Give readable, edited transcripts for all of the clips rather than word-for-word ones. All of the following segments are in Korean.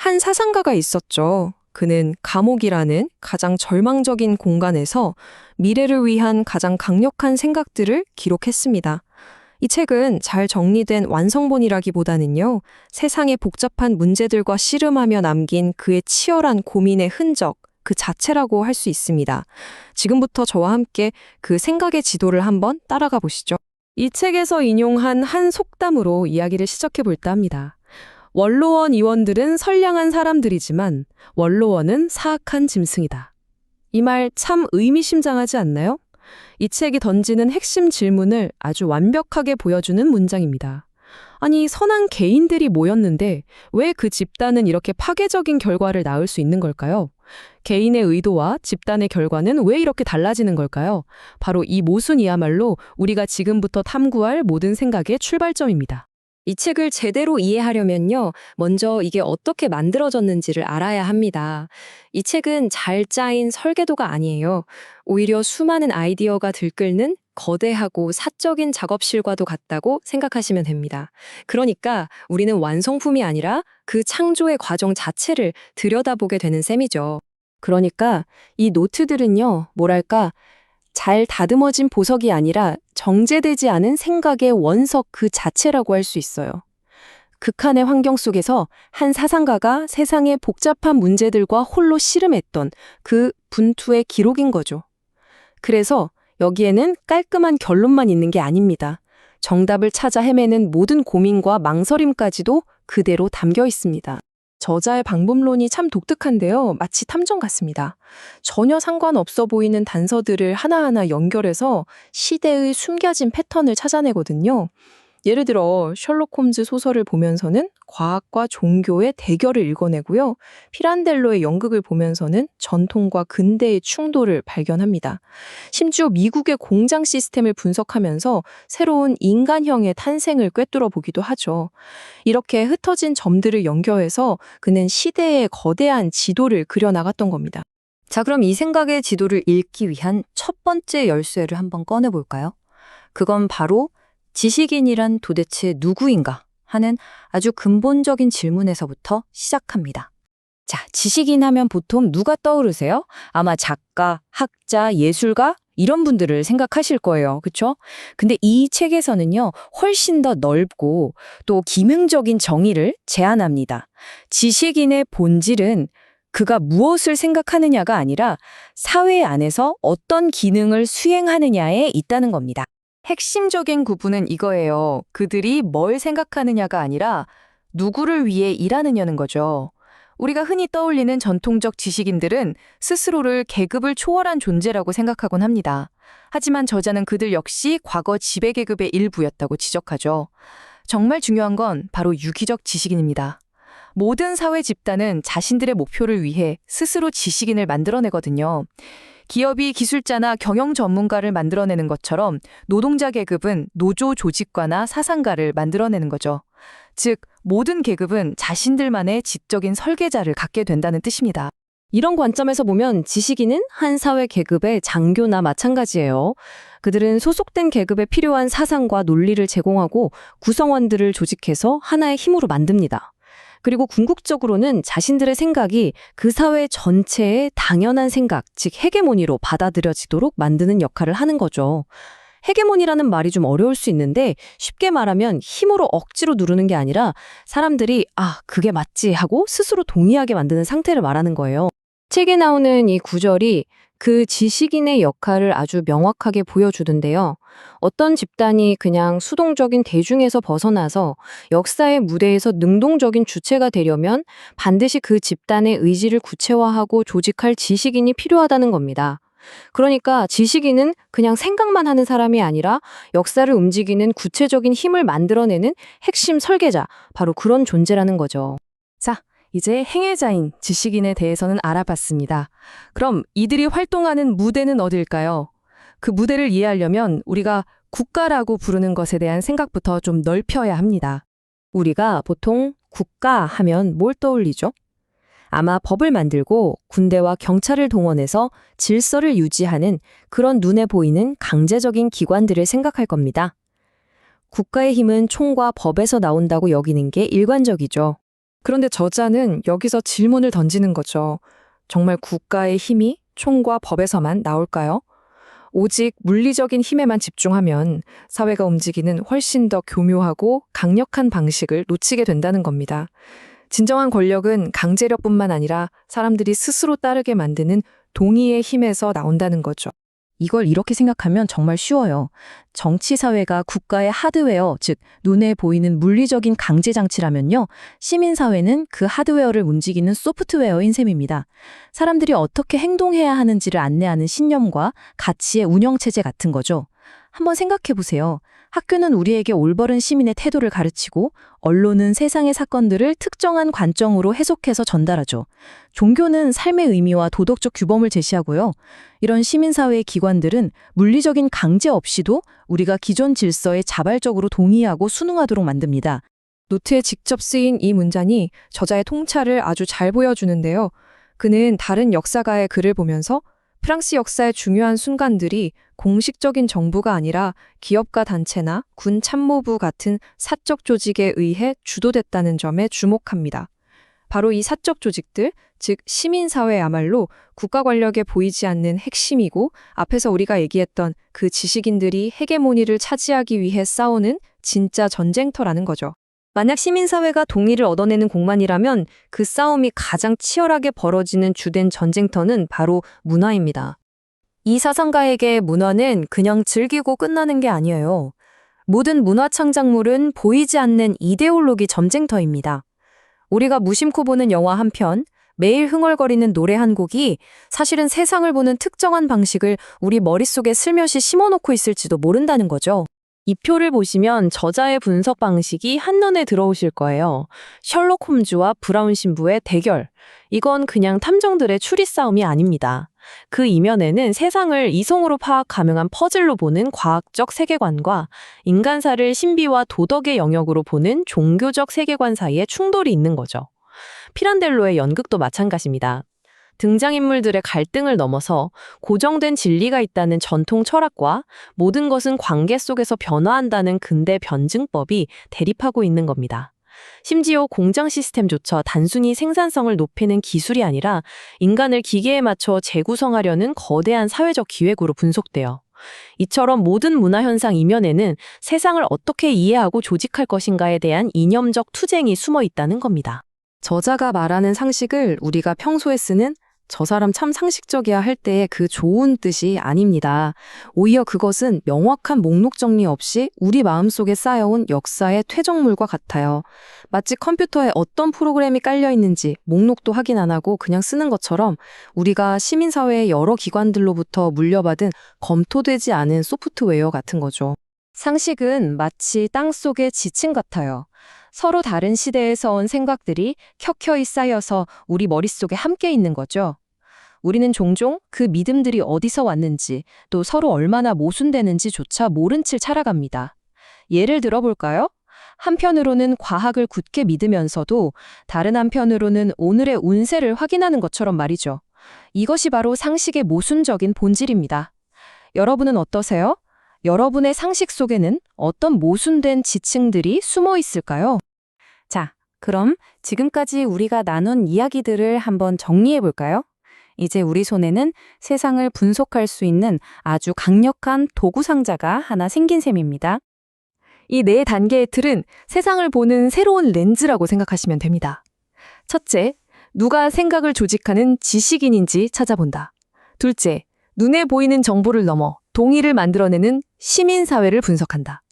한 사상가가 있었죠. 그는 감옥이라는 가장 절망적인 공간에서 미래를 위한 가장 강력한 생각들을 기록했습니다. 이 책은 잘 정리된 완성본이라기보다는요, 세상의 복잡한 문제들과 씨름하며 남긴 그의 치열한 고민의 흔적, 그 자체라고 할 수 있습니다. 지금부터 저와 함께 그 생각의 지도를 한번 따라가 보시죠. 이 책에서 인용한 한 속담으로 이야기를 시작해 볼까 합니다. 원로원 의원들은 선량한 사람들이지만 원로원은 사악한 짐승이다. 이 말 참 의미심장하지 않나요? 이 책이 던지는 핵심 질문을 아주 완벽하게 보여주는 문장입니다. 아니, 선한 개인들이 모였는데 왜 그 집단은 이렇게 파괴적인 결과를 낳을 수 있는 걸까요? 개인의 의도와 집단의 결과는 왜 이렇게 달라지는 걸까요? 바로 이 모순이야말로 우리가 지금부터 탐구할 모든 생각의 출발점입니다. 이 책을 제대로 이해하려면요, 먼저 이게 어떻게 만들어졌는지를 알아야 합니다. 이 책은 잘 짜인 설계도가 아니에요. 오히려 수많은 아이디어가 들끓는 거대하고 사적인 작업실과도 같다고 생각하시면 됩니다. 그러니까 우리는 완성품이 아니라 그 창조의 과정 자체를 들여다보게 되는 셈이죠. 그러니까 이 노트들은요, 뭐랄까, 잘 다듬어진 보석이 아니라 정제되지 않은 생각의 원석 그 자체라고 할 수 있어요. 극한의 환경 속에서 한 사상가가 세상의 복잡한 문제들과 홀로 씨름했던 그 분투의 기록인 거죠. 그래서 여기에는 깔끔한 결론만 있는 게 아닙니다. 정답을 찾아 헤매는 모든 고민과 망설임까지도 그대로 담겨 있습니다. 저자의 방법론이 참 독특한데요. 마치 탐정 같습니다. 전혀 상관없어 보이는 단서들을 하나하나 연결해서 시대의 숨겨진 패턴을 찾아내거든요. 예를 들어 셜록 홈즈 소설을 보면서는 과학과 종교의 대결을 읽어내고요. 피란델로의 연극을 보면서는 전통과 근대의 충돌을 발견합니다. 심지어 미국의 공장 시스템을 분석하면서 새로운 인간형의 탄생을 꿰뚫어 보기도 하죠. 이렇게 흩어진 점들을 연결해서 그는 시대의 거대한 지도를 그려나갔던 겁니다. 자, 그럼 이 생각의 지도를 읽기 위한 첫 번째 열쇠를 한번 꺼내볼까요? 그건 바로 지식인이란 도대체 누구인가 하는 아주 근본적인 질문에서부터 시작합니다. 자, 지식인 하면 보통 누가 떠오르세요? 아마 작가, 학자, 예술가 이런 분들을 생각하실 거예요. 그렇죠? 근데 이 책에서는요, 훨씬 더 넓고 또 기능적인 정의를 제안합니다. 지식인의 본질은 그가 무엇을 생각하느냐가 아니라 사회 안에서 어떤 기능을 수행하느냐에 있다는 겁니다. 핵심적인 구분은 이거예요. 그들이 뭘 생각하느냐가 아니라 누구를 위해 일하느냐는 거죠. 우리가 흔히 떠올리는 전통적 지식인들은 스스로를 계급을 초월한 존재라고 생각하곤 합니다. 하지만 저자는 그들 역시 과거 지배계급의 일부였다고 지적하죠. 정말 중요한 건 바로 유기적 지식인입니다. 모든 사회 집단은 자신들의 목표를 위해 스스로 지식인을 만들어내거든요. 기업이 기술자나 경영 전문가를 만들어내는 것처럼 노동자 계급은 노조 조직가나 사상가를 만들어내는 거죠. 즉, 모든 계급은 자신들만의 지적인 설계자를 갖게 된다는 뜻입니다. 이런 관점에서 보면 지식인은 한 사회 계급의 장교나 마찬가지예요. 그들은 소속된 계급에 필요한 사상과 논리를 제공하고 구성원들을 조직해서 하나의 힘으로 만듭니다. 그리고 궁극적으로는 자신들의 생각이 그 사회 전체의 당연한 생각, 즉 헤게모니로 받아들여지도록 만드는 역할을 하는 거죠. 헤게모니라는 말이 좀 어려울 수 있는데 쉽게 말하면 힘으로 억지로 누르는 게 아니라 사람들이 그게 맞지 하고 스스로 동의하게 만드는 상태를 말하는 거예요. 책에 나오는 이 구절이 그 지식인의 역할을 아주 명확하게 보여주던데요. 어떤 집단이 그냥 수동적인 대중에서 벗어나서 역사의 무대에서 능동적인 주체가 되려면 반드시 그 집단의 의지를 구체화하고 조직할 지식인이 필요하다는 겁니다. 그러니까 지식인은 그냥 생각만 하는 사람이 아니라 역사를 움직이는 구체적인 힘을 만들어내는 핵심 설계자, 바로 그런 존재라는 거죠. 자, 이제 행해자인 지식인에 대해서는 알아봤습니다. 그럼 이들이 활동하는 무대는 어딜까요? 그 무대를 이해하려면 우리가 국가라고 부르는 것에 대한 생각부터 좀 넓혀야 합니다. 우리가 보통 국가 하면 뭘 떠올리죠? 아마 법을 만들고 군대와 경찰을 동원해서 질서를 유지하는 그런 눈에 보이는 강제적인 기관들을 생각할 겁니다. 국가의 힘은 총과 법에서 나온다고 여기는 게 일관적이죠. 그런데 저자는 여기서 질문을 던지는 거죠. 정말 국가의 힘이 총과 법에서만 나올까요? 오직 물리적인 힘에만 집중하면 사회가 움직이는 훨씬 더 교묘하고 강력한 방식을 놓치게 된다는 겁니다. 진정한 권력은 강제력뿐만 아니라 사람들이 스스로 따르게 만드는 동의의 힘에서 나온다는 거죠. 이걸 이렇게 생각하면 정말 쉬워요. 정치 사회가 국가의 하드웨어, 즉 눈에 보이는 물리적인 강제 장치라면요. 시민 사회는 그 하드웨어를 움직이는 소프트웨어인 셈입니다. 사람들이 어떻게 행동해야 하는지를 안내하는 신념과 가치의 운영 체제 같은 거죠. 한번 생각해 보세요. 학교는 우리에게 올바른 시민의 태도를 가르치고 언론은 세상의 사건들을 특정한 관점으로 해석해서 전달하죠. 종교는 삶의 의미와 도덕적 규범을 제시하고요. 이런 시민사회의 기관들은 물리적인 강제 없이도 우리가 기존 질서에 자발적으로 동의하고 순응하도록 만듭니다. 노트에 직접 쓰인 이 문장이 저자의 통찰을 아주 잘 보여주는데요. 그는 다른 역사가의 글을 보면서 프랑스 역사의 중요한 순간들이 공식적인 정부가 아니라 기업가 단체나 군 참모부 같은 사적 조직에 의해 주도됐다는 점에 주목합니다. 바로 이 사적 조직들, 즉 시민사회야말로 국가 권력에 보이지 않는 핵심이고 앞에서 우리가 얘기했던 그 지식인들이 헤게모니를 차지하기 위해 싸우는 진짜 전쟁터라는 거죠. 만약 시민사회가 동의를 얻어내는 공간이라면 그 싸움이 가장 치열하게 벌어지는 주된 전쟁터는 바로 문화입니다. 이 사상가에게 문화는 그냥 즐기고 끝나는 게 아니에요. 모든 문화 창작물은 보이지 않는 이데올로기 전쟁터입니다. 우리가 무심코 보는 영화 한 편, 매일 흥얼거리는 노래 한 곡이 사실은 세상을 보는 특정한 방식을 우리 머릿속에 슬며시 심어놓고 있을지도 모른다는 거죠. 이 표를 보시면 저자의 분석 방식이 한눈에 들어오실 거예요. 셜록 홈즈와 브라운 신부의 대결. 이건 그냥 탐정들의 추리 싸움이 아닙니다. 그 이면에는 세상을 이성으로 파악 가능한 퍼즐로 보는 과학적 세계관과 인간사를 신비와 도덕의 영역으로 보는 종교적 세계관 사이에 충돌이 있는 거죠. 피란델로의 연극도 마찬가지입니다. 등장인물들의 갈등을 넘어서 고정된 진리가 있다는 전통 철학과 모든 것은 관계 속에서 변화한다는 근대 변증법이 대립하고 있는 겁니다. 심지어 공장 시스템조차 단순히 생산성을 높이는 기술이 아니라 인간을 기계에 맞춰 재구성하려는 거대한 사회적 기획으로 분석돼요. 이처럼 모든 문화 현상 이면에는 세상을 어떻게 이해하고 조직할 것인가에 대한 이념적 투쟁이 숨어 있다는 겁니다. 저자가 말하는 상식을 우리가 평소에 쓰는 저 사람 참 상식적이야 할 때의 그 좋은 뜻이 아닙니다. 오히려 그것은 명확한 목록 정리 없이 우리 마음속에 쌓여온 역사의 퇴적물과 같아요. 마치 컴퓨터에 어떤 프로그램이 깔려 있는지 목록도 확인 안 하고 그냥 쓰는 것처럼 우리가 시민사회의 여러 기관들로부터 물려받은 검토되지 않은 소프트웨어 같은 거죠. 상식은 마치 땅속의 지층 같아요. 서로 다른 시대에서 온 생각들이 켜켜이 쌓여서 우리 머릿속에 함께 있는 거죠. 우리는 종종 그 믿음들이 어디서 왔는지 또 서로 얼마나 모순되는지조차 모른 채 살아갑니다. 예를 들어볼까요? 한편으로는 과학을 굳게 믿으면서도 다른 한편으로는 오늘의 운세를 확인하는 것처럼 말이죠. 이것이 바로 상식의 모순적인 본질입니다. 여러분은 어떠세요? 여러분의 상식 속에는 어떤 모순된 지층들이 숨어 있을까요? 자, 그럼 지금까지 우리가 나눈 이야기들을 한번 정리해 볼까요? 이제 우리 손에는 세상을 분석할 수 있는 아주 강력한 도구 상자가 하나 생긴 셈입니다. 이 네 단계의 틀은 세상을 보는 새로운 렌즈라고 생각하시면 됩니다. 첫째, 누가 생각을 조직하는 지식인인지 찾아본다. 둘째, 눈에 보이는 정보를 넘어 동의를 만들어내는 시민사회를 분석한다.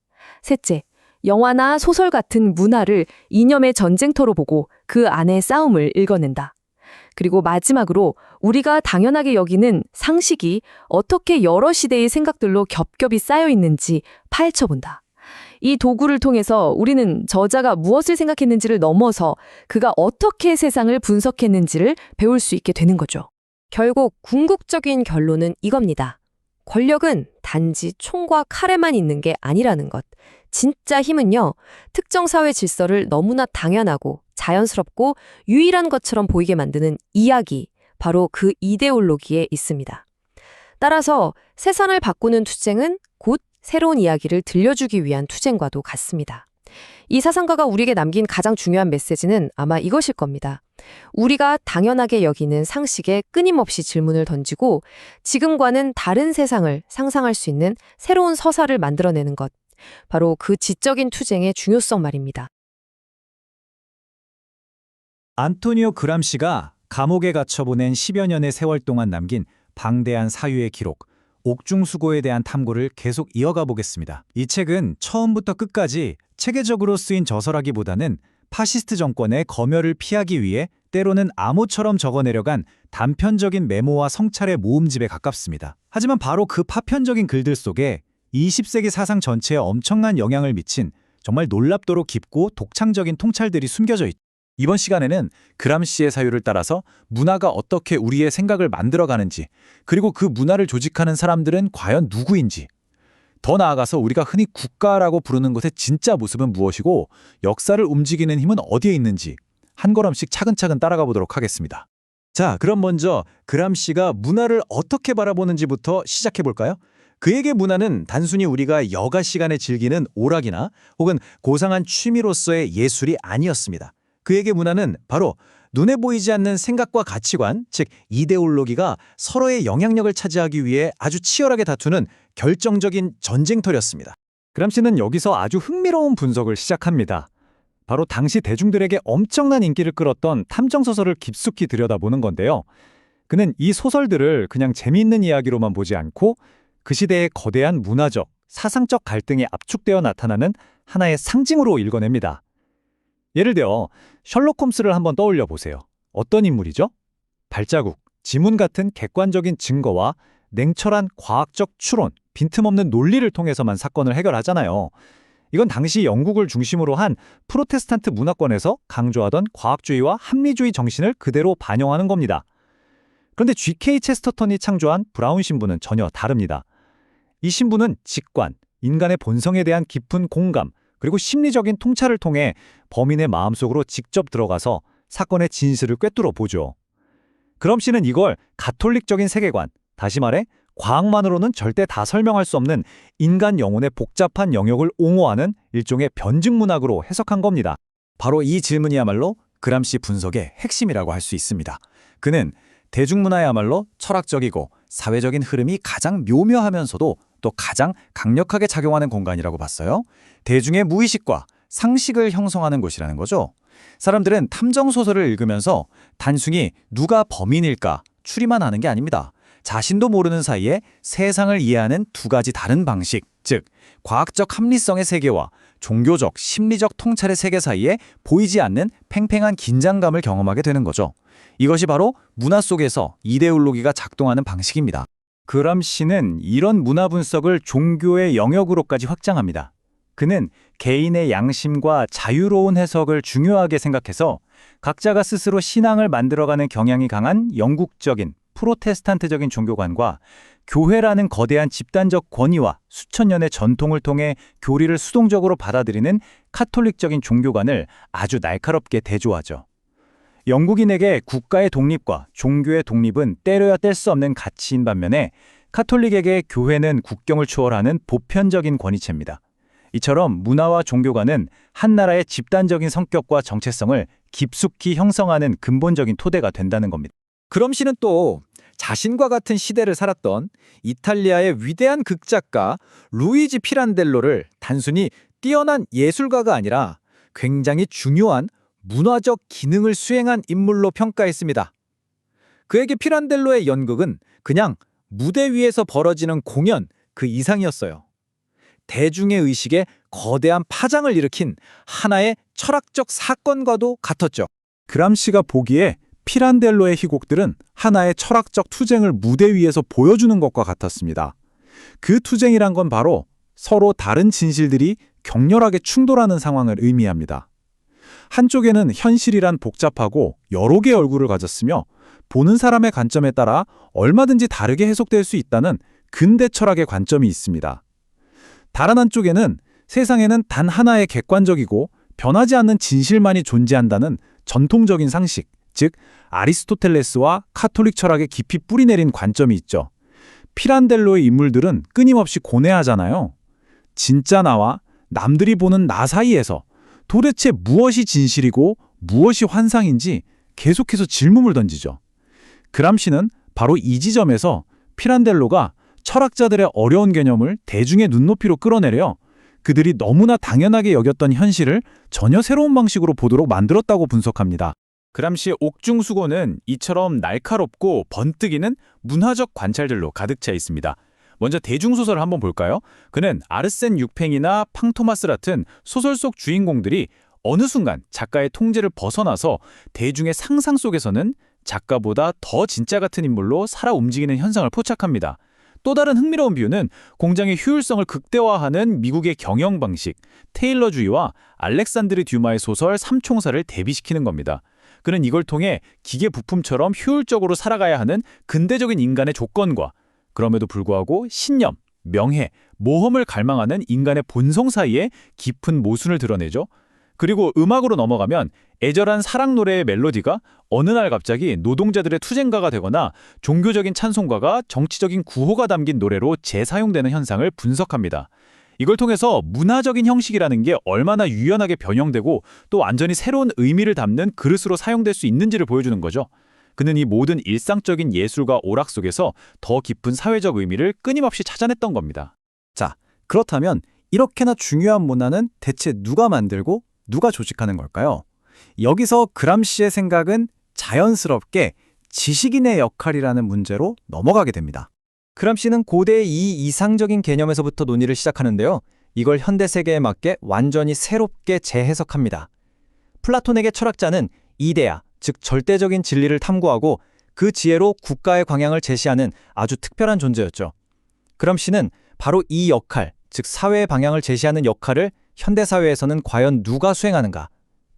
셋째, 영화나 소설 같은 문화를 이념의 전쟁터로 보고 그 안의 싸움을 읽어낸다. 그리고 마지막으로 우리가 당연하게 여기는 상식이 어떻게 여러 시대의 생각들로 겹겹이 쌓여 있는지 파헤쳐본다. 이 도구를 통해서 우리는 저자가 무엇을 생각했는지를 넘어서 그가 어떻게 세상을 분석했는지를 배울 수 있게 되는 거죠. 결국 궁극적인 결론은 이겁니다. 권력은 단지 총과 칼에만 있는 게 아니라는 것. 진짜 힘은요, 특정 사회 질서를 너무나 당연하고 자연스럽고 유일한 것처럼 보이게 만드는 이야기, 바로 그 이데올로기에 있습니다. 따라서 세상을 바꾸는 투쟁은 곧 새로운 이야기를 들려주기 위한 투쟁과도 같습니다. 이 사상가가 우리에게 남긴 가장 중요한 메시지는 아마 이것일 겁니다. 우리가 당연하게 여기는 상식에 끊임없이 질문을 던지고 지금과는 다른 세상을 상상할 수 있는 새로운 서사를 만들어내는 것. 바로 그 지적인 투쟁의 중요성 말입니다. 안토니오 그람시가 감옥에 갇혀 보낸 10여 년의 세월 동안 남긴 방대한 사유의 기록, 옥중수고에 대한 탐구를 계속 이어가 보겠습니다. 이 책은 처음부터 끝까지 체계적으로 쓰인 저서라기보다는 파시스트 정권의 검열을 피하기 위해 때로는 암호처럼 적어내려간 단편적인 메모와 성찰의 모음집에 가깝습니다. 하지만 바로 그 파편적인 글들 속에 20세기 사상 전체에 엄청난 영향을 미친 정말 놀랍도록 깊고 독창적인 통찰들이 숨겨져 있죠. 이번 시간에는 그람시의 사유를 따라서 문화가 어떻게 우리의 생각을 만들어가는지, 그리고 그 문화를 조직하는 사람들은 과연 누구인지, 더 나아가서 우리가 흔히 국가라고 부르는 것의 진짜 모습은 무엇이고 역사를 움직이는 힘은 어디에 있는지 한 걸음씩 차근차근 따라가 보도록 하겠습니다. 자, 그럼 먼저 그람시가 문화를 어떻게 바라보는지부터 시작해 볼까요? 그에게 문화는 단순히 우리가 여가 시간에 즐기는 오락이나 혹은 고상한 취미로서의 예술이 아니었습니다. 그에게 문화는 바로 눈에 보이지 않는 생각과 가치관, 즉 이데올로기가 서로의 영향력을 차지하기 위해 아주 치열하게 다투는 결정적인 전쟁터였습니다. 그람시는 여기서 아주 흥미로운 분석을 시작합니다. 바로 당시 대중들에게 엄청난 인기를 끌었던 탐정소설을 깊숙이 들여다보는 건데요. 그는 이 소설들을 그냥 재미있는 이야기로만 보지 않고 그 시대의 거대한 문화적, 사상적 갈등이 압축되어 나타나는 하나의 상징으로 읽어냅니다. 예를 들어 셜록 홈스를 한번 떠올려 보세요. 어떤 인물이죠? 발자국, 지문 같은 객관적인 증거와 냉철한 과학적 추론, 빈틈없는 논리를 통해서만 사건을 해결하잖아요. 이건 당시 영국을 중심으로 한 프로테스탄트 문화권에서 강조하던 과학주의와 합리주의 정신을 그대로 반영하는 겁니다. 그런데 G.K. 체스터턴이 창조한 브라운 신부는 전혀 다릅니다. 이 신부는 직관, 인간의 본성에 대한 깊은 공감, 그리고 심리적인 통찰을 통해 범인의 마음속으로 직접 들어가서 사건의 진실을 꿰뚫어 보죠. 그럼시는 이걸 가톨릭적인 세계관, 다시 말해 과학만으로는 절대 다 설명할 수 없는 인간 영혼의 복잡한 영역을 옹호하는 일종의 변증문학으로 해석한 겁니다. 바로 이 질문이야말로 그람시 분석의 핵심이라고 할 수 있습니다. 그는 대중문화야말로 철학적이고 사회적인 흐름이 가장 묘묘하면서도 또 가장 강력하게 작용하는 공간이라고 봤어요. 대중의 무의식과 상식을 형성하는 곳이라는 거죠. 사람들은 탐정소설을 읽으면서 단순히 누가 범인일까 추리만 하는 게 아닙니다. 자신도 모르는 사이에 세상을 이해하는 두 가지 다른 방식, 즉 과학적 합리성의 세계와 종교적, 심리적 통찰의 세계 사이에 보이지 않는 팽팽한 긴장감을 경험하게 되는 거죠. 이것이 바로 문화 속에서 이데올로기가 작동하는 방식입니다. 그람시는 이런 문화 분석을 종교의 영역으로까지 확장합니다. 그는 개인의 양심과 자유로운 해석을 중요하게 생각해서 각자가 스스로 신앙을 만들어가는 경향이 강한 영국적인 프로테스탄트적인 종교관과 교회라는 거대한 집단적 권위와 수천 년의 전통을 통해 교리를 수동적으로 받아들이는 카톨릭적인 종교관을 아주 날카롭게 대조하죠. 영국인에게 국가의 독립과 종교의 독립은 때려야 뗄 수 없는 가치인 반면에 카톨릭에게 교회는 국경을 초월하는 보편적인 권위체입니다. 이처럼 문화와 종교관은 한 나라의 집단적인 성격과 정체성을 깊숙이 형성하는 근본적인 토대가 된다는 겁니다. 그럼시는 또 자신과 같은 시대를 살았던 이탈리아의 위대한 극작가 루이지 피란델로를 단순히 뛰어난 예술가가 아니라 굉장히 중요한 문화적 기능을 수행한 인물로 평가했습니다. 그에게 피란델로의 연극은 그냥 무대 위에서 벌어지는 공연 그 이상이었어요. 대중의 의식에 거대한 파장을 일으킨 하나의 철학적 사건과도 같았죠. 그람시가 보기에 피란델로의 희곡들은 하나의 철학적 투쟁을 무대 위에서 보여주는 것과 같았습니다. 그 투쟁이란 건 바로 서로 다른 진실들이 격렬하게 충돌하는 상황을 의미합니다. 한쪽에는 현실이란 복잡하고 여러 개의 얼굴을 가졌으며 보는 사람의 관점에 따라 얼마든지 다르게 해석될 수 있다는 근대 철학의 관점이 있습니다. 다른 한쪽에는 세상에는 단 하나의 객관적이고 변하지 않는 진실만이 존재한다는 전통적인 상식, 즉 아리스토텔레스와 카톨릭 철학에 깊이 뿌리내린 관점이 있죠. 피란델로의 인물들은 끊임없이 고뇌하잖아요. 진짜 나와 남들이 보는 나 사이에서 도대체 무엇이 진실이고 무엇이 환상인지 계속해서 질문을 던지죠. 그람시는 바로 이 지점에서 피란델로가 철학자들의 어려운 개념을 대중의 눈높이로 끌어내려 그들이 너무나 당연하게 여겼던 현실을 전혀 새로운 방식으로 보도록 만들었다고 분석합니다. 그람시의 옥중수고는 이처럼 날카롭고 번뜩이는 문화적 관찰들로 가득 차 있습니다. 먼저 대중소설을 한번 볼까요? 그는 아르센 유팽이나 팡토마스 같은 소설 속 주인공들이 어느 순간 작가의 통제를 벗어나서 대중의 상상 속에서는 작가보다 더 진짜 같은 인물로 살아 움직이는 현상을 포착합니다. 또 다른 흥미로운 비유는 공장의 효율성을 극대화하는 미국의 경영 방식, 테일러주의와 알렉산드르 듀마의 소설 삼총사를 대비시키는 겁니다. 그는 이걸 통해 기계 부품처럼 효율적으로 살아가야 하는 근대적인 인간의 조건과 그럼에도 불구하고 신념, 명예, 모험을 갈망하는 인간의 본성 사이에 깊은 모순을 드러내죠. 그리고 음악으로 넘어가면 애절한 사랑 노래의 멜로디가 어느 날 갑자기 노동자들의 투쟁가가 되거나 종교적인 찬송가가 정치적인 구호가 담긴 노래로 재사용되는 현상을 분석합니다. 이걸 통해서 문화적인 형식이라는 게 얼마나 유연하게 변형되고 또 완전히 새로운 의미를 담는 그릇으로 사용될 수 있는지를 보여주는 거죠. 그는 이 모든 일상적인 예술과 오락 속에서 더 깊은 사회적 의미를 끊임없이 찾아냈던 겁니다. 자, 그렇다면 이렇게나 중요한 문화는 대체 누가 만들고 누가 조직하는 걸까요? 여기서 그람시의 생각은 자연스럽게 지식인의 역할이라는 문제로 넘어가게 됩니다. 그람시는 고대의 이 이상적인 개념에서부터 논의를 시작하는데요. 이걸 현대 세계에 맞게 완전히 새롭게 재해석합니다. 플라톤에게 철학자는 이데아, 즉 절대적인 진리를 탐구하고 그 지혜로 국가의 방향을 제시하는 아주 특별한 존재였죠. 그람시는 바로 이 역할, 즉 사회의 방향을 제시하는 역할을 현대사회에서는 과연 누가 수행하는가?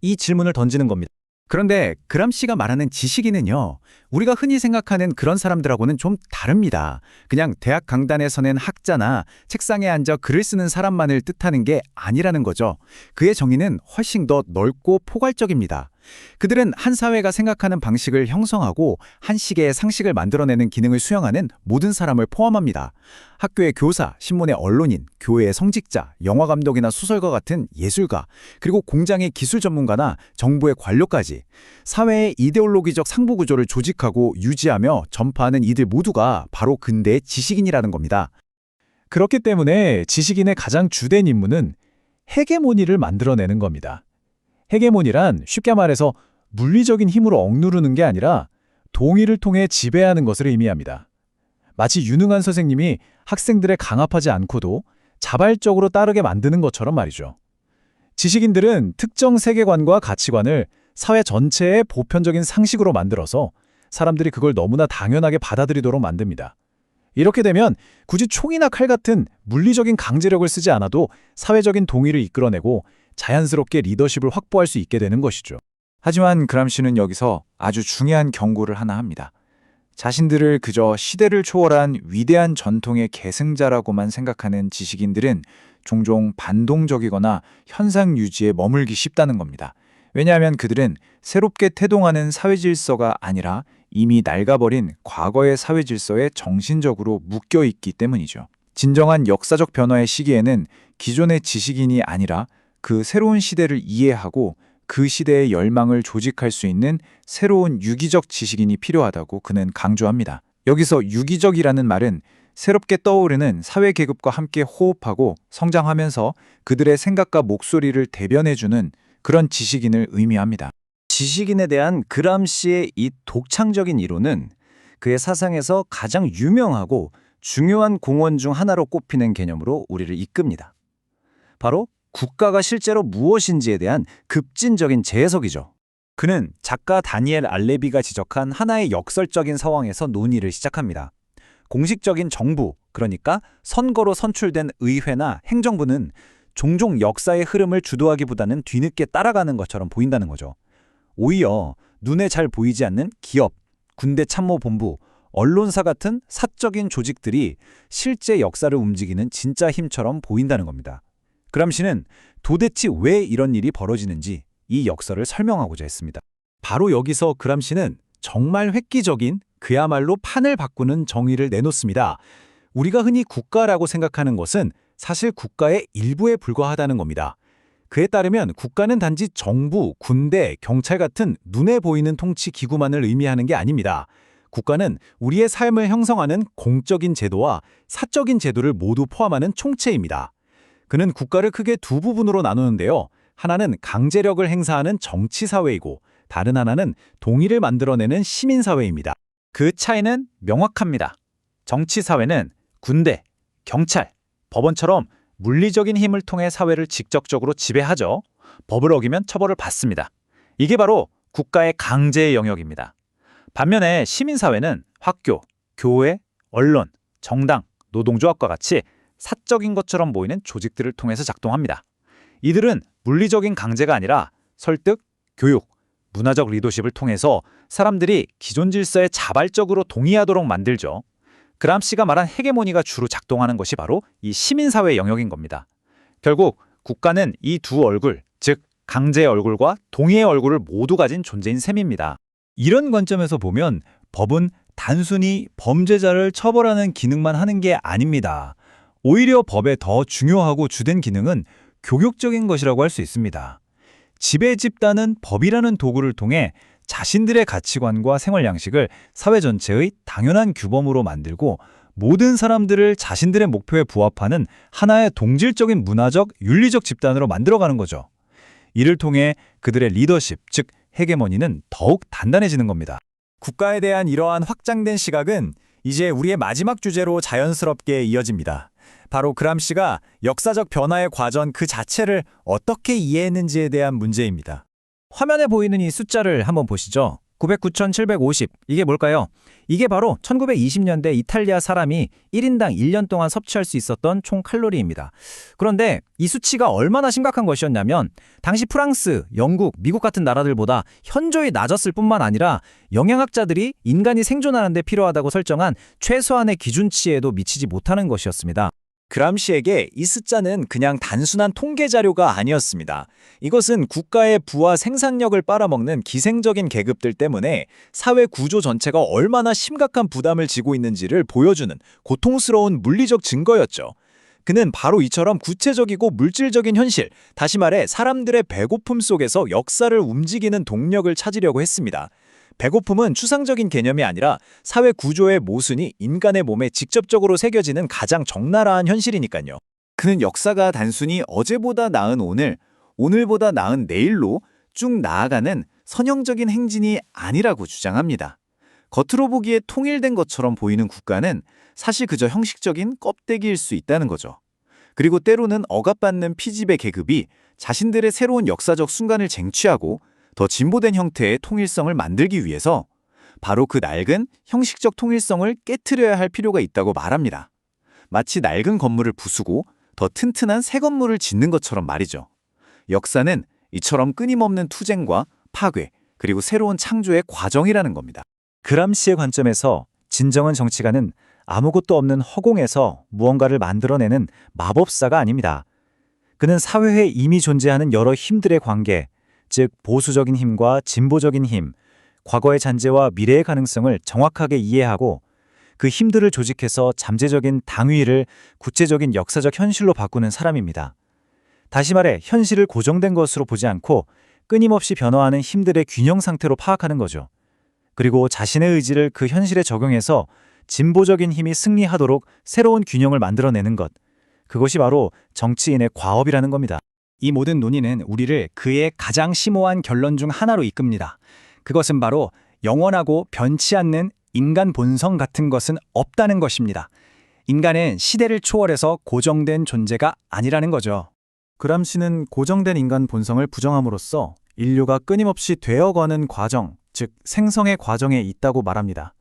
이 질문을 던지는 겁니다. 그런데 그람시가 말하는 지식인은요, 우리가 흔히 생각하는 그런 사람들하고는 좀 다릅니다. 그냥 대학 강단에 서는 학자나 책상에 앉아 글을 쓰는 사람만을 뜻하는 게 아니라는 거죠. 그의 정의는 훨씬 더 넓고 포괄적입니다. 그들은 한 사회가 생각하는 방식을 형성하고 한 시계의 상식을 만들어내는 기능을 수행하는 모든 사람을 포함합니다. 학교의 교사, 신문의 언론인, 교회의 성직자, 영화감독이나 소설가 같은 예술가, 그리고 공장의 기술 전문가나 정부의 관료까지 사회의 이데올로기적 상부구조를 조직하고 유지하며 전파하는 이들 모두가 바로 근대의 지식인이라는 겁니다. 그렇기 때문에 지식인의 가장 주된 임무는 헤게모니를 만들어내는 겁니다. 헤게모니란 쉽게 말해서 물리적인 힘으로 억누르는 게 아니라 동의를 통해 지배하는 것을 의미합니다. 마치 유능한 선생님이 학생들에 강압하지 않고도 자발적으로 따르게 만드는 것처럼 말이죠. 지식인들은 특정 세계관과 가치관을 사회 전체의 보편적인 상식으로 만들어서 사람들이 그걸 너무나 당연하게 받아들이도록 만듭니다. 이렇게 되면 굳이 총이나 칼 같은 물리적인 강제력을 쓰지 않아도 사회적인 동의를 이끌어내고 자연스럽게 리더십을 확보할 수 있게 되는 것이죠. 하지만 그람시는 여기서 아주 중요한 경고를 하나 합니다. 자신들을 그저 시대를 초월한 위대한 전통의 계승자라고만 생각하는 지식인들은 종종 반동적이거나 현상 유지에 머물기 쉽다는 겁니다. 왜냐하면 그들은 새롭게 태동하는 사회 질서가 아니라 이미 낡아버린 과거의 사회 질서에 정신적으로 묶여 있기 때문이죠. 진정한 역사적 변화의 시기에는 기존의 지식인이 아니라 그 새로운 시대를 이해하고 그 시대의 열망을 조직할 수 있는 새로운 유기적 지식인이 필요하다고 그는 강조합니다. 여기서 유기적이라는 말은 새롭게 떠오르는 사회 계급과 함께 호흡하고 성장하면서 그들의 생각과 목소리를 대변해주는 그런 지식인을 의미합니다. 지식인에 대한 그람시의 이 독창적인 이론은 그의 사상에서 가장 유명하고 중요한 공원 중 하나로 꼽히는 개념으로 우리를 이끕니다. 바로 국가가 실제로 무엇인지에 대한 급진적인 재해석이죠. 그는 작가 다니엘 알레비가 지적한 하나의 역설적인 상황에서 논의를 시작합니다. 공식적인 정부, 그러니까 선거로 선출된 의회나 행정부는 종종 역사의 흐름을 주도하기보다는 뒤늦게 따라가는 것처럼 보인다는 거죠. 오히려 눈에 잘 보이지 않는 기업, 군대 참모본부, 언론사 같은 사적인 조직들이 실제 역사를 움직이는 진짜 힘처럼 보인다는 겁니다. 그람시는 도대체 왜 이런 일이 벌어지는지 이 역설을 설명하고자 했습니다. 바로 여기서 그람시는 정말 획기적인 그야말로 판을 바꾸는 정의를 내놓습니다. 우리가 흔히 국가라고 생각하는 것은 사실 국가의 일부에 불과하다는 겁니다. 그에 따르면 국가는 단지 정부, 군대, 경찰 같은 눈에 보이는 통치 기구만을 의미하는 게 아닙니다. 국가는 우리의 삶을 형성하는 공적인 제도와 사적인 제도를 모두 포함하는 총체입니다. 그는 국가를 크게 두 부분으로 나누는데요. 하나는 강제력을 행사하는 정치사회이고 다른 하나는 동의를 만들어내는 시민사회입니다. 그 차이는 명확합니다. 정치사회는 군대, 경찰, 법원처럼 물리적인 힘을 통해 사회를 직접적으로 지배하죠. 법을 어기면 처벌을 받습니다. 이게 바로 국가의 강제의 영역입니다. 반면에 시민사회는 학교, 교회, 언론, 정당, 노동조합과 같이 사적인 것처럼 보이는 조직들을 통해서 작동합니다. 이들은 물리적인 강제가 아니라 설득, 교육, 문화적 리더십을 통해서 사람들이 기존 질서에 자발적으로 동의하도록 만들죠. 그람시가 말한 헤게모니가 주로 작동하는 것이 바로 이 시민사회 영역인 겁니다. 결국 국가는 이 두 얼굴, 즉 강제의 얼굴과 동의의 얼굴을 모두 가진 존재인 셈입니다. 이런 관점에서 보면 법은 단순히 범죄자를 처벌하는 기능만 하는 게 아닙니다. 오히려 법의 더 중요하고 주된 기능은 교육적인 것이라고 할 수 있습니다. 지배 집단은 법이라는 도구를 통해 자신들의 가치관과 생활 양식을 사회 전체의 당연한 규범으로 만들고 모든 사람들을 자신들의 목표에 부합하는 하나의 동질적인 문화적, 윤리적 집단으로 만들어가는 거죠. 이를 통해 그들의 리더십, 즉 헤게모니는 더욱 단단해지는 겁니다. 국가에 대한 이러한 확장된 시각은 이제 우리의 마지막 주제로 자연스럽게 이어집니다. 바로 그람시가 역사적 변화의 과정 그 자체를 어떻게 이해했는지에 대한 문제입니다. 화면에 보이는 이 숫자를 한번 보시죠. 909,750. 이게 뭘까요? 이게 바로 1920년대 이탈리아 사람이 1인당 1년 동안 섭취할 수 있었던 총 칼로리입니다. 그런데 이 수치가 얼마나 심각한 것이었냐면 당시 프랑스, 영국, 미국 같은 나라들보다 현저히 낮았을 뿐만 아니라 영양학자들이 인간이 생존하는 데 필요하다고 설정한 최소한의 기준치에도 미치지 못하는 것이었습니다. 그람시에게 이 숫자는 그냥 단순한 통계 자료가 아니었습니다. 이것은 국가의 부와 생산력을 빨아먹는 기생적인 계급들 때문에 사회 구조 전체가 얼마나 심각한 부담을 지고 있는지를 보여주는 고통스러운 물리적 증거였죠. 그는 바로 이처럼 구체적이고 물질적인 현실, 다시 말해 사람들의 배고픔 속에서 역사를 움직이는 동력을 찾으려고 했습니다. 배고픔은 추상적인 개념이 아니라 사회 구조의 모순이 인간의 몸에 직접적으로 새겨지는 가장 적나라한 현실이니까요. 그는 역사가 단순히 어제보다 나은 오늘, 오늘보다 나은 내일로 쭉 나아가는 선형적인 행진이 아니라고 주장합니다. 겉으로 보기에 통일된 것처럼 보이는 국가는 사실 그저 형식적인 껍데기일 수 있다는 거죠. 그리고 때로는 억압받는 피지배 계급이 자신들의 새로운 역사적 순간을 쟁취하고 더 진보된 형태의 통일성을 만들기 위해서 바로 그 낡은 형식적 통일성을 깨트려야 할 필요가 있다고 말합니다. 마치 낡은 건물을 부수고 더 튼튼한 새 건물을 짓는 것처럼 말이죠. 역사는 이처럼 끊임없는 투쟁과 파괴, 그리고 새로운 창조의 과정이라는 겁니다. 그람시의 관점에서 진정한 정치가는 아무것도 없는 허공에서 무언가를 만들어내는 마법사가 아닙니다. 그는 사회에 이미 존재하는 여러 힘들의 관계, 즉 보수적인 힘과 진보적인 힘, 과거의 잔재와 미래의 가능성을 정확하게 이해하고 그 힘들을 조직해서 잠재적인 당위를 구체적인 역사적 현실로 바꾸는 사람입니다. 다시 말해 현실을 고정된 것으로 보지 않고 끊임없이 변화하는 힘들의 균형 상태로 파악하는 거죠. 그리고 자신의 의지를 그 현실에 적용해서 진보적인 힘이 승리하도록 새로운 균형을 만들어내는 것. 그것이 바로 정치인의 과업이라는 겁니다. 이 모든 논의는 우리를 그의 가장 심오한 결론 중 하나로 이끕니다. 그것은 바로 영원하고 변치 않는 인간 본성 같은 것은 없다는 것입니다. 인간은 시대를 초월해서 고정된 존재가 아니라는 거죠. 그람시는 고정된 인간 본성을 부정함으로써 인류가 끊임없이 되어가는 과정, 즉 생성의 과정에 있다고 말합니다.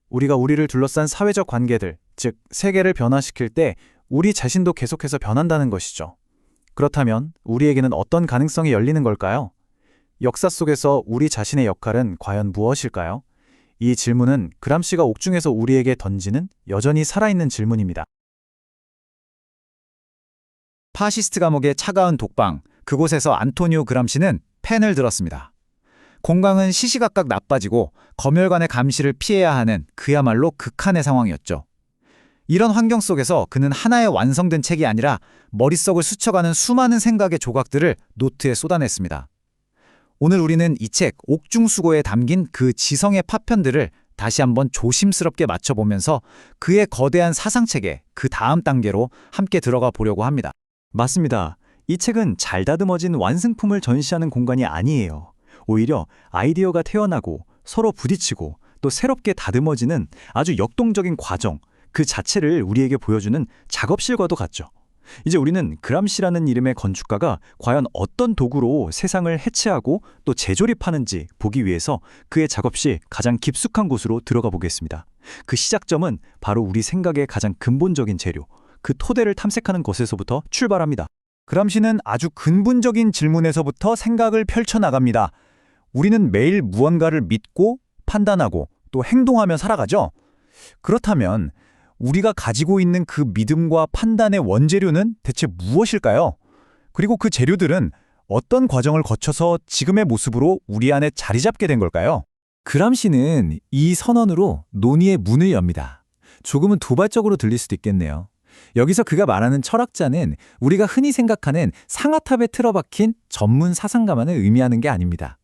우리가 우리를 둘러싼 사회적 관계들, 즉 세계를 변화시킬 때 우리 자신도 계속해서 변한다는 것이죠. 그렇다면 우리에게는 어떤 가능성이 열리는 걸까요? 역사 속에서 우리 자신의 역할은 과연 무엇일까요? 이 질문은 그람시가 옥중에서 우리에게 던지는 여전히 살아있는 질문입니다. 파시스트 감옥의 차가운 독방, 그곳에서 안토니오 그람시는 펜을 들었습니다. 공강은 시시각각 나빠지고 검열관의 감시를 피해야 하는 그야말로 극한의 상황이었죠. 이런 환경 속에서 그는 하나의 완성된 책이 아니라 머릿속을 스쳐가는 수많은 생각의 조각들을 노트에 쏟아냈습니다. 오늘 우리는 이 책 옥중수고에 담긴 그 지성의 파편들을 다시 한번 조심스럽게 맞춰보면서 그의 거대한 사상체계 그 다음 단계로 함께 들어가 보려고 합니다. 맞습니다. 이 책은 잘 다듬어진 완성품을 전시하는 공간이 아니에요. 오히려 아이디어가 태어나고 서로 부딪히고 또 새롭게 다듬어지는 아주 역동적인 과정, 그 자체를 우리에게 보여주는 작업실과도 같죠. 이제 우리는 그람시라는 이름의 건축가가 과연 어떤 도구로 세상을 해체하고 또 재조립하는지 보기 위해서 그의 작업실 가장 깊숙한 곳으로 들어가 보겠습니다. 그 시작점은 바로 우리 생각의 가장 근본적인 재료, 그 토대를 탐색하는 것에서부터 출발합니다. 그람시는 아주 근본적인 질문에서부터 생각을 펼쳐나갑니다. 우리는 매일 무언가를 믿고 판단하고 또 행동하며 살아가죠. 그렇다면 우리가 가지고 있는 그 믿음과 판단의 원재료는 대체 무엇일까요? 그리고 그 재료들은 어떤 과정을 거쳐서 지금의 모습으로 우리 안에 자리 잡게 된 걸까요? 그람시는 이 선언으로 논의의 문을 엽니다. 조금은 도발적으로 들릴 수도 있겠네요. 여기서 그가 말하는 철학자는 우리가 흔히 생각하는 상아탑에 틀어박힌 전문 사상가만을 의미하는 게 아닙니다.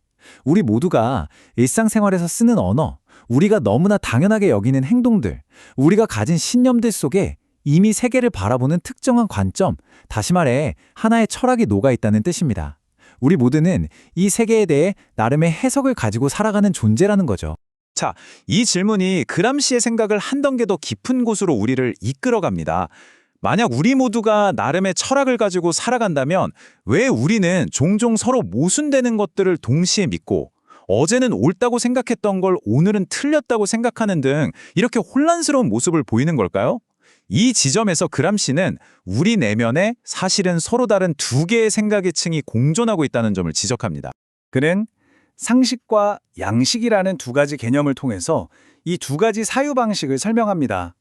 우리 모두가 일상생활에서 쓰는 언어, 우리가 너무나 당연하게 여기는 행동들, 우리가 가진 신념들 속에 이미 세계를 바라보는 특정한 관점, 다시 말해 하나의 철학이 녹아있다는 뜻입니다. 우리 모두는 이 세계에 대해 나름의 해석을 가지고 살아가는 존재라는 거죠. 자, 이 질문이 그람시의 생각을 한 단계 더 깊은 곳으로 우리를 이끌어갑니다. 만약 우리 모두가 나름의 철학을 가지고 살아간다면 왜 우리는 종종 서로 모순되는 것들을 동시에 믿고 어제는 옳다고 생각했던 걸 오늘은 틀렸다고 생각하는 등 이렇게 혼란스러운 모습을 보이는 걸까요? 이 지점에서 그람시는 우리 내면에 사실은 서로 다른 두 개의 생각의 층이 공존하고 있다는 점을 지적합니다. 그는 상식과 양식이라는 두 가지 개념을 통해서 이 두 가지 사유 방식을 설명합니다.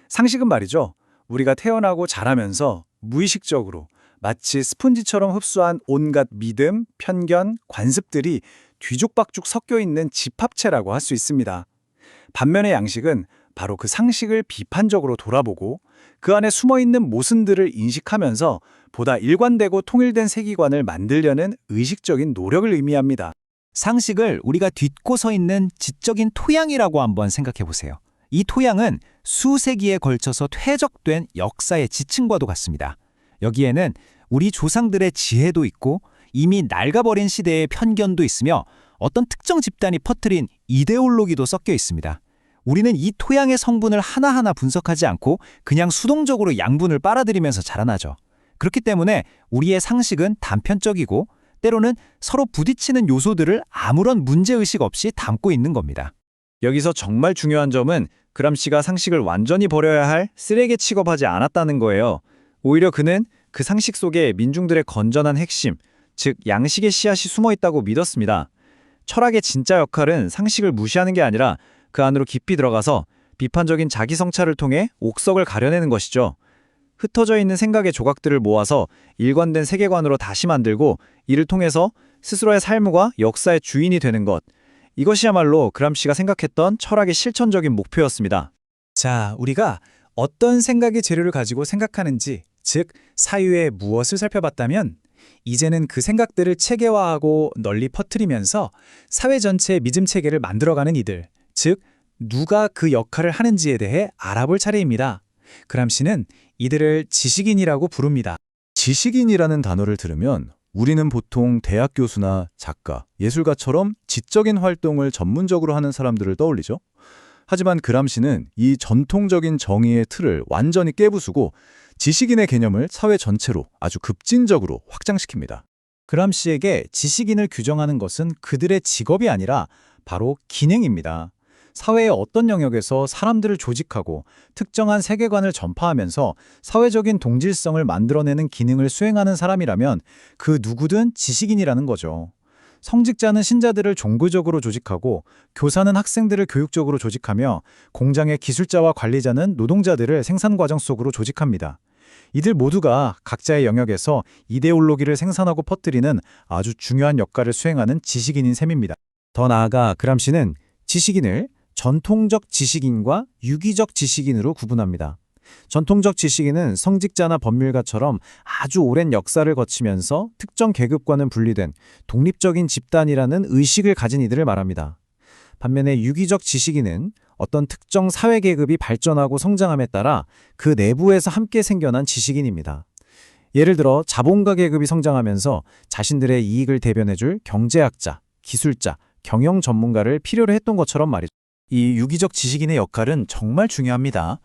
상식은 말이죠. 우리가 태어나고 자라면서 무의식적으로 마치 스펀지처럼 흡수한 온갖 믿음, 편견, 관습들이 뒤죽박죽 섞여 있는 집합체라고 할 수 있습니다. 반면에 양식은 바로 그 상식을 비판적으로 돌아보고 그 안에 숨어있는 모순들을 인식하면서 보다 일관되고 통일된 세계관을 만들려는 의식적인 노력을 의미합니다. 상식을 우리가 딛고 서 있는 지적인 토양이라고 한번 생각해 보세요. 이 토양은 수세기에 걸쳐서 퇴적된 역사의 지층과도 같습니다. 여기에는 우리 조상들의 지혜도 있고 이미 낡아버린 시대의 편견도 있으며 어떤 특정 집단이 퍼뜨린 이데올로기도 섞여 있습니다. 우리는 이 토양의 성분을 하나하나 분석하지 않고 그냥 수동적으로 양분을 빨아들이면서 자라나죠. 그렇기 때문에 우리의 상식은 단편적이고 때로는 서로 부딪히는 요소들을 아무런 문제의식 없이 담고 있는 겁니다. 여기서 정말 중요한 점은 그람시가 상식을 완전히 버려야 할 쓰레기 취급하지 않았다는 거예요. 오히려 그는 그 상식 속에 민중들의 건전한 핵심, 즉 양식의 씨앗이 숨어 있다고 믿었습니다. 철학의 진짜 역할은 상식을 무시하는 게 아니라 그 안으로 깊이 들어가서 비판적인 자기 성찰을 통해 옥석을 가려내는 것이죠. 흩어져 있는 생각의 조각들을 모아서 일관된 세계관으로 다시 만들고 이를 통해서 스스로의 삶과 역사의 주인이 되는 것. 이것이야말로 그람시가 생각했던 철학의 실천적인 목표였습니다. 자, 우리가 어떤 생각의 재료를 가지고 생각하는지, 즉 사유의 무엇을 살펴봤다면 이제는 그 생각들을 체계화하고 널리 퍼뜨리면서 사회 전체의 믿음 체계를 만들어가는 이들, 즉 누가 그 역할을 하는지에 대해 알아볼 차례입니다. 그람시는 이들을 지식인이라고 부릅니다. 지식인이라는 단어를 들으면 우리는 보통 대학 교수나 작가, 예술가처럼 지적인 활동을 전문적으로 하는 사람들을 떠올리죠. 하지만 그람시는 이 전통적인 정의의 틀을 완전히 깨부수고 지식인의 개념을 사회 전체로 아주 급진적으로 확장시킵니다. 그람시에게 지식인을 규정하는 것은 그들의 직업이 아니라 바로 기능입니다. 사회의 어떤 영역에서 사람들을 조직하고 특정한 세계관을 전파하면서 사회적인 동질성을 만들어내는 기능을 수행하는 사람이라면 그 누구든 지식인이라는 거죠. 성직자는 신자들을 종교적으로 조직하고 교사는 학생들을 교육적으로 조직하며 공장의 기술자와 관리자는 노동자들을 생산 과정 속으로 조직합니다. 이들 모두가 각자의 영역에서 이데올로기를 생산하고 퍼뜨리는 아주 중요한 역할을 수행하는 지식인인 셈입니다. 더 나아가 그람시는 지식인을 전통적 지식인과 유기적 지식인으로 구분합니다. 전통적 지식인은 성직자나 법률가처럼 아주 오랜 역사를 거치면서 특정 계급과는 분리된 독립적인 집단이라는 의식을 가진 이들을 말합니다. 반면에 유기적 지식인은 어떤 특정 사회 계급이 발전하고 성장함에 따라 그 내부에서 함께 생겨난 지식인입니다. 예를 들어 자본가 계급이 성장하면서 자신들의 이익을 대변해줄 경제학자, 기술자, 경영 전문가를 필요로 했던 것처럼 말이죠. 이 유기적 지식인의 역할은 정말 중요합니다.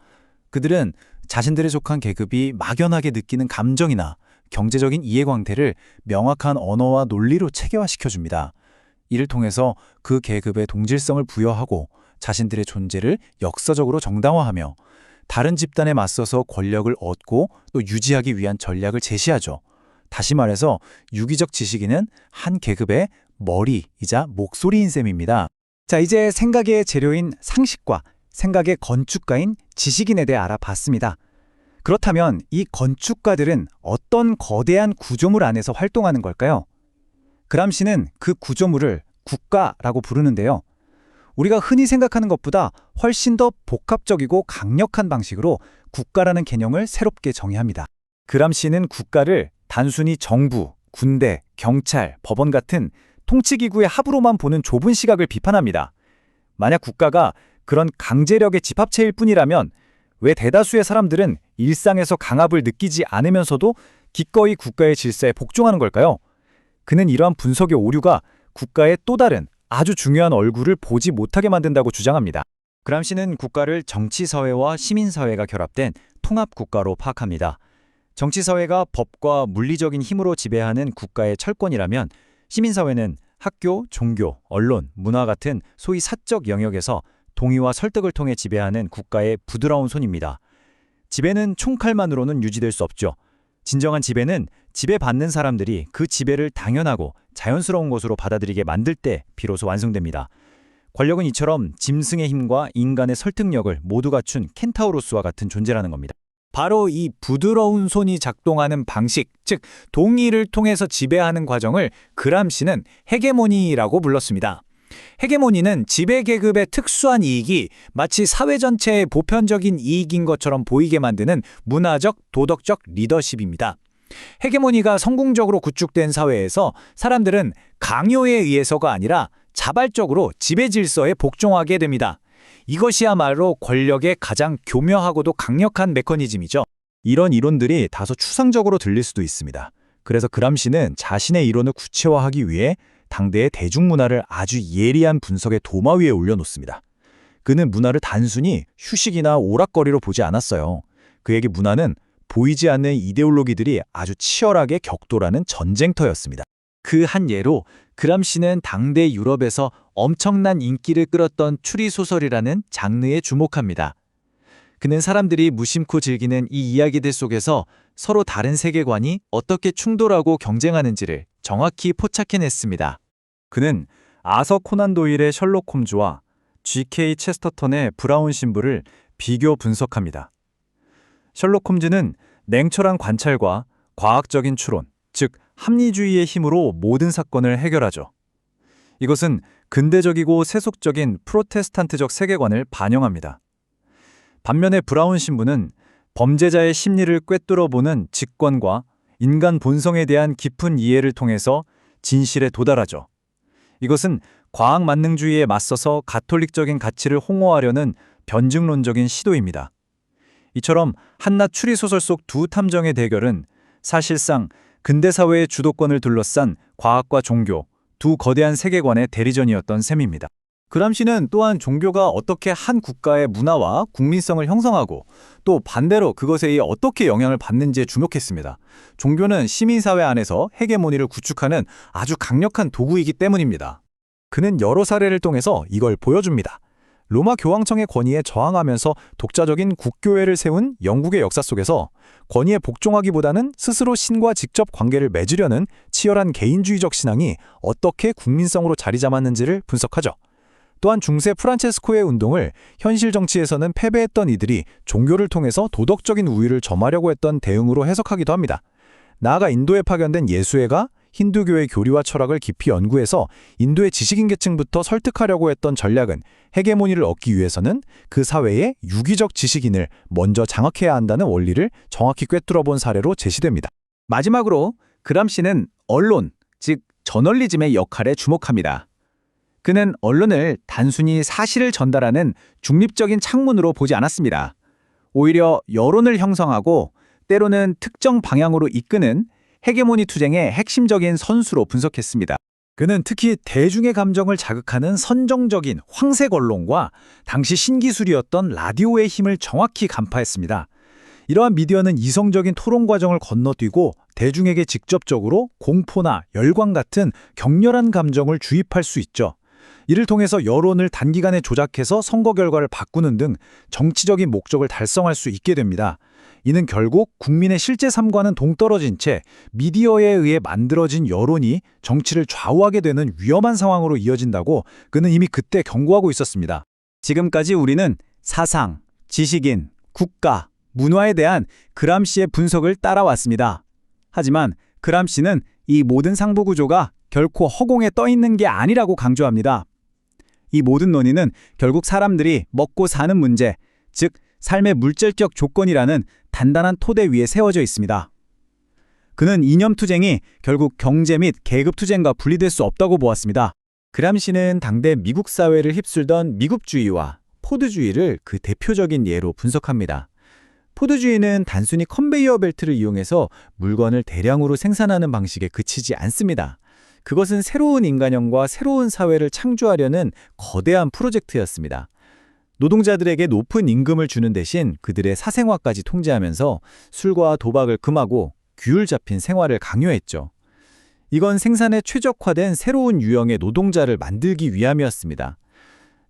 그들은 자신들에 속한 계급이 막연하게 느끼는 감정이나 경제적인 이해관계를 명확한 언어와 논리로 체계화시켜줍니다. 이를 통해서 그 계급의 동질성을 부여하고 자신들의 존재를 역사적으로 정당화하며 다른 집단에 맞서서 권력을 얻고 또 유지하기 위한 전략을 제시하죠. 다시 말해서 유기적 지식인은 한 계급의 머리이자 목소리인 셈입니다. 자, 이제 생각의 재료인 상식과 생각의 건축가인 지식인에 대해 알아봤습니다. 그렇다면 이 건축가들은 어떤 거대한 구조물 안에서 활동하는 걸까요? 그람시는 그 구조물을 국가라고 부르는데요. 우리가 흔히 생각하는 것보다 훨씬 더 복합적이고 강력한 방식으로 국가라는 개념을 새롭게 정의합니다. 그람시는 국가를 단순히 정부, 군대, 경찰, 법원 같은 통치기구의 합으로만 보는 좁은 시각을 비판합니다. 만약 국가가 그런 강제력의 집합체일 뿐이라면 왜 대다수의 사람들은 일상에서 강압을 느끼지 않으면서도 기꺼이 국가의 질서에 복종하는 걸까요? 그는 이러한 분석의 오류가 국가의 또 다른 아주 중요한 얼굴을 보지 못하게 만든다고 주장합니다. 그람시는 국가를 정치사회와 시민사회가 결합된 통합국가로 파악합니다. 정치사회가 법과 물리적인 힘으로 지배하는 국가의 철권이라면 시민사회는 학교, 종교, 언론, 문화 같은 소위 사적 영역에서 동의와 설득을 통해 지배하는 국가의 부드러운 손입니다. 지배는 총칼만으로는 유지될 수 없죠. 진정한 지배는 지배받는 사람들이 그 지배를 당연하고 자연스러운 것으로 받아들이게 만들 때 비로소 완성됩니다. 권력은 이처럼 짐승의 힘과 인간의 설득력을 모두 갖춘 켄타우로스와 같은 존재라는 겁니다. 바로 이 부드러운 손이 작동하는 방식, 즉 동의를 통해서 지배하는 과정을 그람시는 헤게모니라고 불렀습니다. 헤게모니는 지배계급의 특수한 이익이 마치 사회 전체의 보편적인 이익인 것처럼 보이게 만드는 문화적, 도덕적 리더십입니다. 헤게모니가 성공적으로 구축된 사회에서 사람들은 강요에 의해서가 아니라 자발적으로 지배 질서에 복종하게 됩니다. 이것이야말로 권력의 가장 교묘하고도 강력한 메커니즘이죠. 이런 이론들이 다소 추상적으로 들릴 수도 있습니다. 그래서 그람시는 자신의 이론을 구체화하기 위해 당대의 대중문화를 아주 예리한 분석의 도마 위에 올려놓습니다. 그는 문화를 단순히 휴식이나 오락거리로 보지 않았어요. 그에게 문화는 보이지 않는 이데올로기들이 아주 치열하게 격돌하는 전쟁터였습니다. 그 한 예로 그람시는 당대 유럽에서 엄청난 인기를 끌었던 추리소설이라는 장르에 주목합니다. 그는 사람들이 무심코 즐기는 이 이야기들 속에서 서로 다른 세계관이 어떻게 충돌하고 경쟁하는지를 정확히 포착해냈습니다. 그는 아서 코난 도일의 셜록 홈즈와 G.K. 체스터턴의 브라운 신부를 비교 분석합니다. 셜록 홈즈는 냉철한 관찰과 과학적인 추론, 즉 합리주의의 힘으로 모든 사건을 해결하죠. 이것은 근대적이고 세속적인 프로테스탄트적 세계관을 반영합니다. 반면에 브라운 신부는 범죄자의 심리를 꿰뚫어보는 직관과 인간 본성에 대한 깊은 이해를 통해서 진실에 도달하죠. 이것은 과학 만능주의에 맞서서 가톨릭적인 가치를 홍보하려는 변증론적인 시도입니다. 이처럼 한낱 추리소설 속 두 탐정의 대결은 사실상 근대사회의 주도권을 둘러싼 과학과 종교, 두 거대한 세계관의 대리전이었던 셈입니다. 그람시는 또한 종교가 어떻게 한 국가의 문화와 국민성을 형성하고 또 반대로 그것에 어떻게 영향을 받는지에 주목했습니다. 종교는 시민사회 안에서 헤게모니를 구축하는 아주 강력한 도구이기 때문입니다. 그는 여러 사례를 통해서 이걸 보여줍니다. 로마 교황청의 권위에 저항하면서 독자적인 국교회를 세운 영국의 역사 속에서 권위에 복종하기보다는 스스로 신과 직접 관계를 맺으려는 치열한 개인주의적 신앙이 어떻게 국민성으로 자리 잡았는지를 분석하죠. 또한 중세 프란체스코의 운동을 현실 정치에서는 패배했던 이들이 종교를 통해서 도덕적인 우위를 점하려고 했던 대응으로 해석하기도 합니다. 나아가 인도에 파견된 예수회가 힌두교의 교리와 철학을 깊이 연구해서 인도의 지식인 계층부터 설득하려고 했던 전략은 헤게모니를 얻기 위해서는 그 사회의 유기적 지식인을 먼저 장악해야 한다는 원리를 정확히 꿰뚫어 본 사례로 제시됩니다. 마지막으로 그람시는 언론, 즉 저널리즘의 역할에 주목합니다. 그는 언론을 단순히 사실을 전달하는 중립적인 창문으로 보지 않았습니다. 오히려 여론을 형성하고 때로는 특정 방향으로 이끄는 헤게모니 투쟁의 핵심적인 선수로 분석했습니다. 그는 특히 대중의 감정을 자극하는 선정적인 황색 언론과 당시 신기술이었던 라디오의 힘을 정확히 간파했습니다. 이러한 미디어는 이성적인 토론 과정을 건너뛰고 대중에게 직접적으로 공포나 열광 같은 격렬한 감정을 주입할 수 있죠. 이를 통해서 여론을 단기간에 조작해서 선거 결과를 바꾸는 등 정치적인 목적을 달성할 수 있게 됩니다. 이는 결국 국민의 실제 삶과는 동떨어진 채 미디어에 의해 만들어진 여론이 정치를 좌우하게 되는 위험한 상황으로 이어진다고 그는 이미 그때 경고하고 있었습니다. 지금까지 우리는 사상, 지식인, 국가, 문화에 대한 그람시의 분석을 따라왔습니다. 하지만 그람시는 이 모든 상부 구조가 결코 허공에 떠 있는 게 아니라고 강조합니다. 이 모든 논의는 결국 사람들이 먹고 사는 문제, 즉 삶의 물질적 조건이라는 단단한 토대 위에 세워져 있습니다. 그는 이념투쟁이 결국 경제 및 계급투쟁과 분리될 수 없다고 보았습니다. 그람시는 당대 미국 사회를 휩쓸던 미국주의와 포드주의를 그 대표적인 예로 분석합니다. 포드주의는 단순히 컨베이어 벨트를 이용해서 물건을 대량으로 생산하는 방식에 그치지 않습니다. 그것은 새로운 인간형과 새로운 사회를 창조하려는 거대한 프로젝트였습니다. 노동자들에게 높은 임금을 주는 대신 그들의 사생활까지 통제하면서 술과 도박을 금하고 규율 잡힌 생활을 강요했죠. 이건 생산에 최적화된 새로운 유형의 노동자를 만들기 위함이었습니다.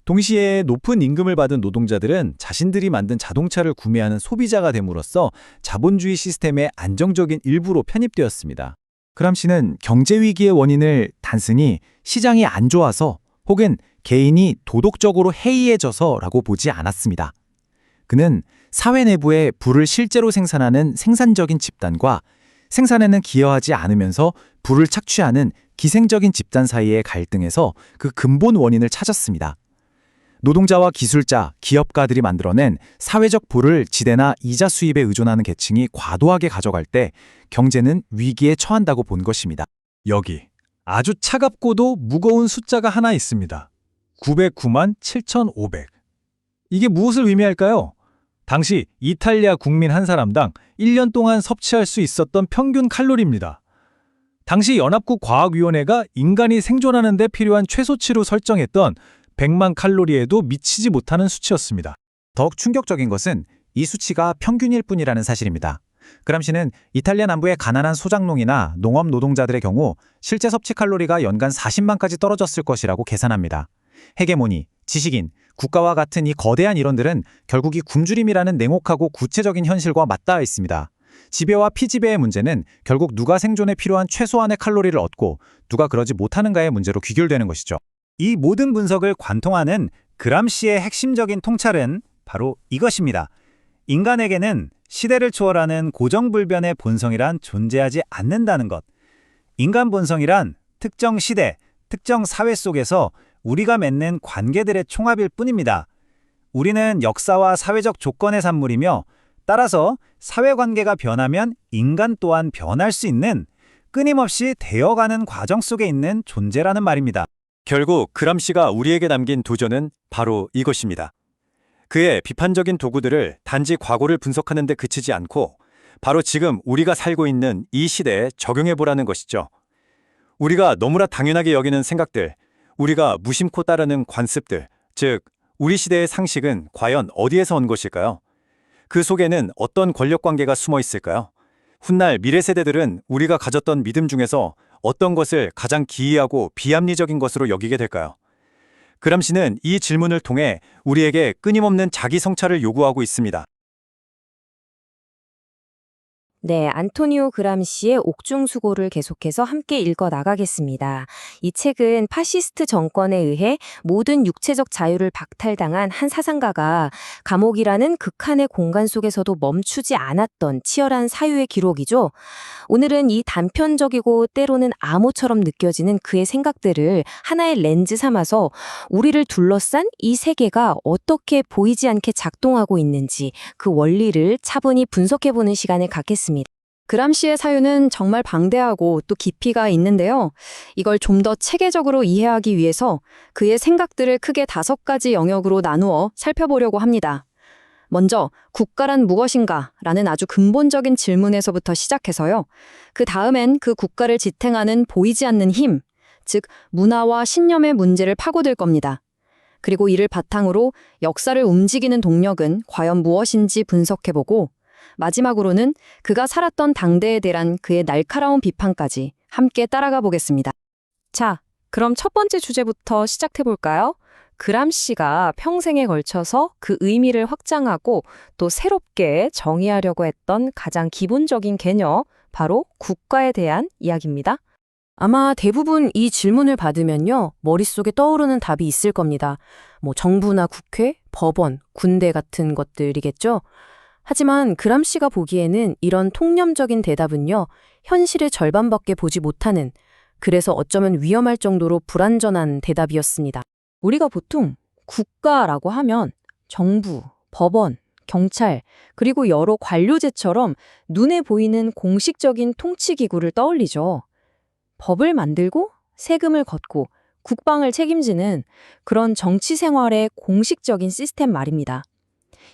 동시에 높은 임금을 받은 노동자들은 자신들이 만든 자동차를 구매하는 소비자가 됨으로써 자본주의 시스템의 안정적인 일부로 편입되었습니다. 그람시는 경제 위기의 원인을 단순히 시장이 안 좋아서 혹은 개인이 도덕적으로 해이해져서라고 보지 않았습니다. 그는 사회 내부에 부를 실제로 생산하는 생산적인 집단과 생산에는 기여하지 않으면서 부를 착취하는 기생적인 집단 사이의 갈등에서 그 근본 원인을 찾았습니다. 노동자와 기술자, 기업가들이 만들어낸 사회적 부를 지대나 이자 수입에 의존하는 계층이 과도하게 가져갈 때 경제는 위기에 처한다고 본 것입니다. 여기 아주 차갑고도 무거운 숫자가 하나 있습니다. 909만 7,500. 이게 무엇을 의미할까요? 당시 이탈리아 국민 한 사람당 1년 동안 섭취할 수 있었던 평균 칼로리입니다. 당시 연합국 과학위원회가 인간이 생존하는 데 필요한 최소치로 설정했던 100만 칼로리에도 미치지 못하는 수치였습니다. 더욱 충격적인 것은 이 수치가 평균일 뿐이라는 사실입니다. 그람시는 이탈리아 남부의 가난한 소작농이나 농업 노동자들의 경우 실제 섭취 칼로리가 연간 40만까지 떨어졌을 것이라고 계산합니다. 헤게모니, 지식인, 국가와 같은 이 거대한 이론들은 결국 이 굶주림이라는 냉혹하고 구체적인 현실과 맞닿아 있습니다. 지배와 피지배의 문제는 결국 누가 생존에 필요한 최소한의 칼로리를 얻고 누가 그러지 못하는가의 문제로 귀결되는 것이죠. 이 모든 분석을 관통하는 그람시의 핵심적인 통찰은 바로 이것입니다. 인간에게는 시대를 초월하는 고정불변의 본성이란 존재하지 않는다는 것. 인간 본성이란 특정 시대, 특정 사회 속에서 우리가 맺는 관계들의 총합일 뿐입니다. 우리는 역사와 사회적 조건의 산물이며 따라서 사회관계가 변하면 인간 또한 변할 수 있는 끊임없이 되어가는 과정 속에 있는 존재라는 말입니다. 결국 그람시가 우리에게 남긴 도전은 바로 이것입니다. 그의 비판적인 도구들을 단지 과거를 분석하는 데 그치지 않고 바로 지금 우리가 살고 있는 이 시대에 적용해보라는 것이죠. 우리가 너무나 당연하게 여기는 생각들, 우리가 무심코 따르는 관습들, 즉 우리 시대의 상식은 과연 어디에서 온 것일까요? 그 속에는 어떤 권력관계가 숨어 있을까요? 훗날 미래 세대들은 우리가 가졌던 믿음 중에서 어떤 것을 가장 기이하고 비합리적인 것으로 여기게 될까요? 그람시는 이 질문을 통해 우리에게 끊임없는 자기 성찰을 요구하고 있습니다. 네, 안토니오 그람시의 옥중수고를 계속해서 함께 읽어 나가겠습니다. 이 책은 파시스트 정권에 의해 모든 육체적 자유를 박탈당한 한 사상가가 감옥이라는 극한의 공간 속에서도 멈추지 않았던 치열한 사유의 기록이죠. 오늘은 이 단편적이고 때로는 암호처럼 느껴지는 그의 생각들을 하나의 렌즈 삼아서 우리를 둘러싼 이 세계가 어떻게 보이지 않게 작동하고 있는지 그 원리를 차분히 분석해보는 시간을 갖겠습니다. 그람시의 사유는 정말 방대하고 또 깊이가 있는데요. 이걸 좀 더 체계적으로 이해하기 위해서 그의 생각들을 크게 5가지 영역으로 나누어 살펴보려고 합니다. 먼저 국가란 무엇인가? 라는 아주 근본적인 질문에서부터 시작해서요. 그 다음엔 그 국가를 지탱하는 보이지 않는 힘, 즉 문화와 신념의 문제를 파고들 겁니다. 그리고 이를 바탕으로 역사를 움직이는 동력은 과연 무엇인지 분석해보고 마지막으로는 그가 살았던 당대에 대한 그의 날카로운 비판까지 함께 따라가 보겠습니다. 자, 그럼 첫 번째 주제부터 시작해볼까요? 그람시가 평생에 걸쳐서 그 의미를 확장하고 또 새롭게 정의하려고 했던 가장 기본적인 개념, 바로 국가에 대한 이야기입니다. 아마 대부분 이 질문을 받으면요, 머릿속에 떠오르는 답이 있을 겁니다. 정부나 국회, 법원, 군대 같은 것들이겠죠? 하지만 그람시가 보기에는 이런 통념적인 대답은요, 현실의 절반밖에 보지 못하는, 그래서 어쩌면 위험할 정도로 불완전한 대답이었습니다. 우리가 보통 국가라고 하면 정부, 법원, 경찰, 그리고 여러 관료제처럼 눈에 보이는 공식적인 통치기구를 떠올리죠. 법을 만들고 세금을 걷고 국방을 책임지는 그런 정치 생활의 공식적인 시스템 말입니다.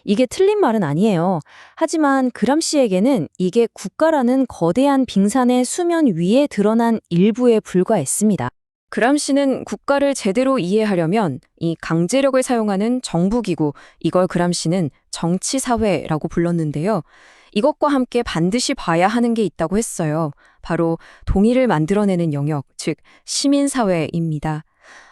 이게 틀린 말은 아니에요. 하지만 그람시에게는 이게 국가라는 거대한 빙산의 수면 위에 드러난 일부에 불과했습니다. 그람시는 국가를 제대로 이해하려면 이 강제력을 사용하는 정부기구, 이걸 그람시는 정치사회라고 불렀는데요. 이것과 함께 반드시 봐야 하는 게 있다고 했어요. 바로 동의를 만들어내는 영역, 즉 시민사회입니다.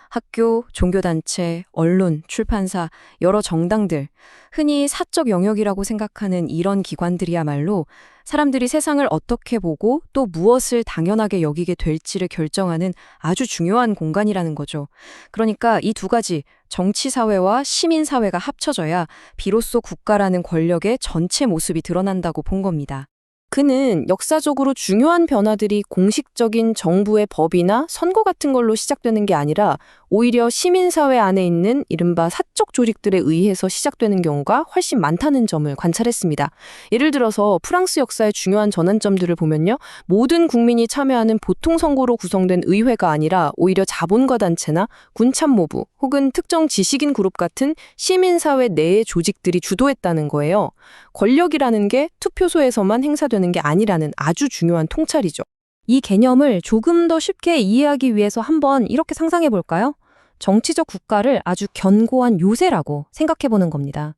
학교, 종교단체, 언론, 출판사, 여러 정당들, 흔히 사적 영역이라고 생각하는 이런 기관들이야말로 사람들이 세상을 어떻게 보고 또 무엇을 당연하게 여기게 될지를 결정하는 아주 중요한 공간이라는 거죠. 그러니까 이 2가지, 정치사회와 시민사회가 합쳐져야 비로소 국가라는 권력의 전체 모습이 드러난다고 본 겁니다. 그는 역사적으로 중요한 변화들이 공식적인 정부의 법이나 선거 같은 걸로 시작되는 게 아니라 오히려 시민사회 안에 있는 이른바 사적 조직들에 의해서 시작되는 경우가 훨씬 많다는 점을 관찰했습니다. 예를 들어서 프랑스 역사의 중요한 전환점들을 보면요. 모든 국민이 참여하는 보통 선거로 구성된 의회가 아니라 오히려 자본가 단체나 군참모부 혹은 특정 지식인 그룹 같은 시민사회 내의 조직들이 주도했다는 거예요. 권력이라는 게 투표소에서만 행사되는 게 아니라는 아주 중요한 통찰이죠. 이 개념을 조금 더 쉽게 이해하기 위해서 한번 이렇게 상상해 볼까요? 정치적 국가를 아주 견고한 요새라고 생각해 보는 겁니다.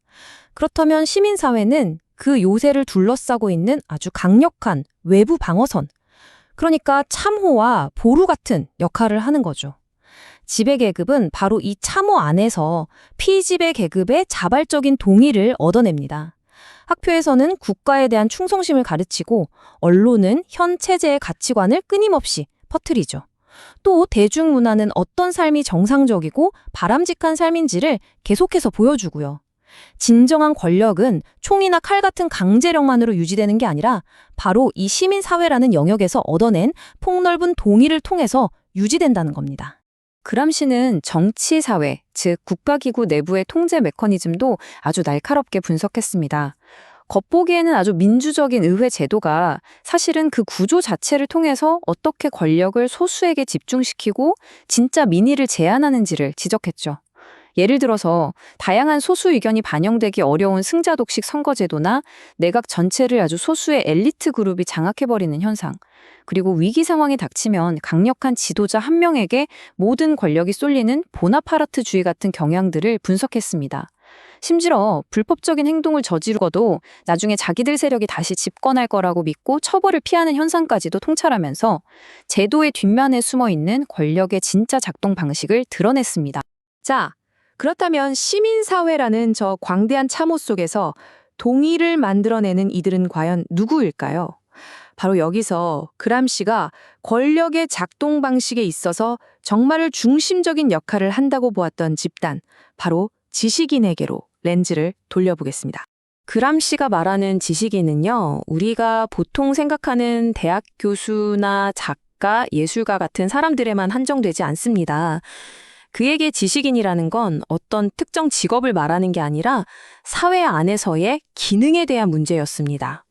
그렇다면 시민사회는 그 요새를 둘러싸고 있는 아주 강력한 외부 방어선, 그러니까 참호와 보루 같은 역할을 하는 거죠. 지배계급은 바로 이 참호 안에서 피지배계급의 자발적인 동의를 얻어냅니다. 학교에서는 국가에 대한 충성심을 가르치고 언론은 현 체제의 가치관을 끊임없이 퍼뜨리죠. 또 대중문화는 어떤 삶이 정상적이고 바람직한 삶인지를 계속해서 보여주고요. 진정한 권력은 총이나 칼 같은 강제력만으로 유지되는 게 아니라 바로 이 시민사회라는 영역에서 얻어낸 폭넓은 동의를 통해서 유지된다는 겁니다. 그람시는 정치사회, 즉 국가기구 내부의 통제 메커니즘도 아주 날카롭게 분석했습니다. 겉보기에는 아주 민주적인 의회 제도가 사실은 그 구조 자체를 통해서 어떻게 권력을 소수에게 집중시키고 진짜 민의를 제한하는지를 지적했죠. 예를 들어서 다양한 소수 의견이 반영되기 어려운 승자독식 선거제도나 내각 전체를 아주 소수의 엘리트 그룹이 장악해버리는 현상, 그리고 위기 상황이 닥치면 강력한 지도자 한 명에게 모든 권력이 쏠리는 보나파르트주의 같은 경향들을 분석했습니다. 심지어 불법적인 행동을 저지르고도 나중에 자기들 세력이 다시 집권할 거라고 믿고 처벌을 피하는 현상까지도 통찰하면서 제도의 뒷면에 숨어있는 권력의 진짜 작동 방식을 드러냈습니다. 자, 그렇다면 시민사회라는 저 광대한 참호 속에서 동의를 만들어내는 이들은 과연 누구일까요? 바로 여기서 그람시가 권력의 작동 방식에 있어서 정말 중심적인 역할을 한다고 보았던 집단, 바로 지식인에게로 렌즈를 돌려보겠습니다. 그람시가 말하는 지식인은요, 우리가 보통 생각하는 대학 교수나 작가, 예술가 같은 사람들에만 한정되지 않습니다. 그에게 지식인이라는 건 어떤 특정 직업을 말하는 게 아니라 사회 안에서의 기능에 대한 문제였습니다.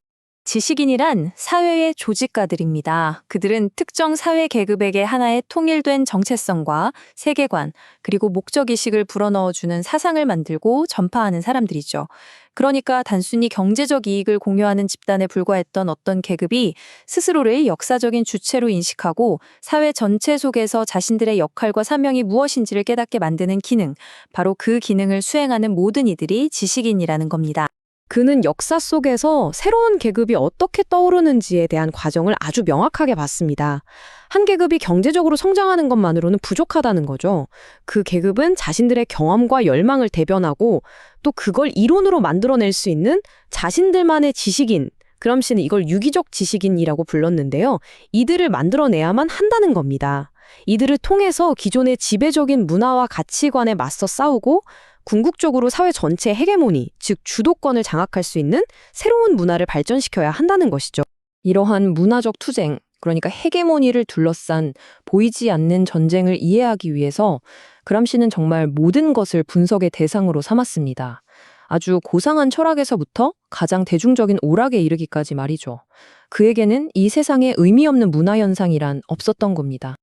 지식인이란 사회의 조직가들입니다. 그들은 특정 사회 계급에게 하나의 통일된 정체성과 세계관, 그리고 목적의식을 불어넣어주는 사상을 만들고 전파하는 사람들이죠. 그러니까 단순히 경제적 이익을 공유하는 집단에 불과했던 어떤 계급이 스스로를 역사적인 주체로 인식하고 사회 전체 속에서 자신들의 역할과 사명이 무엇인지를 깨닫게 만드는 기능, 바로 그 기능을 수행하는 모든 이들이 지식인이라는 겁니다. 그는 역사 속에서 새로운 계급이 어떻게 떠오르는지에 대한 과정을 아주 명확하게 봤습니다. 한 계급이 경제적으로 성장하는 것만으로는 부족하다는 거죠. 그 계급은 자신들의 경험과 열망을 대변하고 또 그걸 이론으로 만들어낼 수 있는 자신들만의 지식인, 그람시는 이걸 유기적 지식인이라고 불렀는데요. 이들을 만들어내야만 한다는 겁니다. 이들을 통해서 기존의 지배적인 문화와 가치관에 맞서 싸우고 궁극적으로 사회 전체 헤게모니, 즉 주도권을 장악할 수 있는 새로운 문화를 발전시켜야 한다는 것이죠. 이러한 문화적 투쟁, 그러니까 헤게모니를 둘러싼 보이지 않는 전쟁을 이해하기 위해서 그람시는 정말 모든 것을 분석의 대상으로 삼았습니다. 아주 고상한 철학에서부터 가장 대중적인 오락에 이르기까지 말이죠. 그에게는 이 세상에 의미 없는 문화현상이란 없었던 겁니다.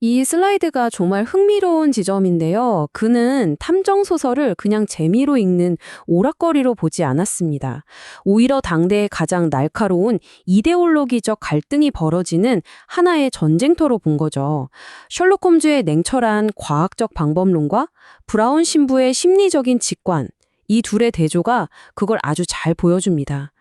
이 슬라이드가 정말 흥미로운 지점인데요. 그는 탐정소설을 그냥 재미로 읽는 오락거리로 보지 않았습니다. 오히려 당대의 가장 날카로운 이데올로기적 갈등이 벌어지는 하나의 전쟁터로 본 거죠. 셜록 홈즈의 냉철한 과학적 방법론과 브라운 신부의 심리적인 직관, 이 둘의 대조가 그걸 아주 잘 보여줍니다.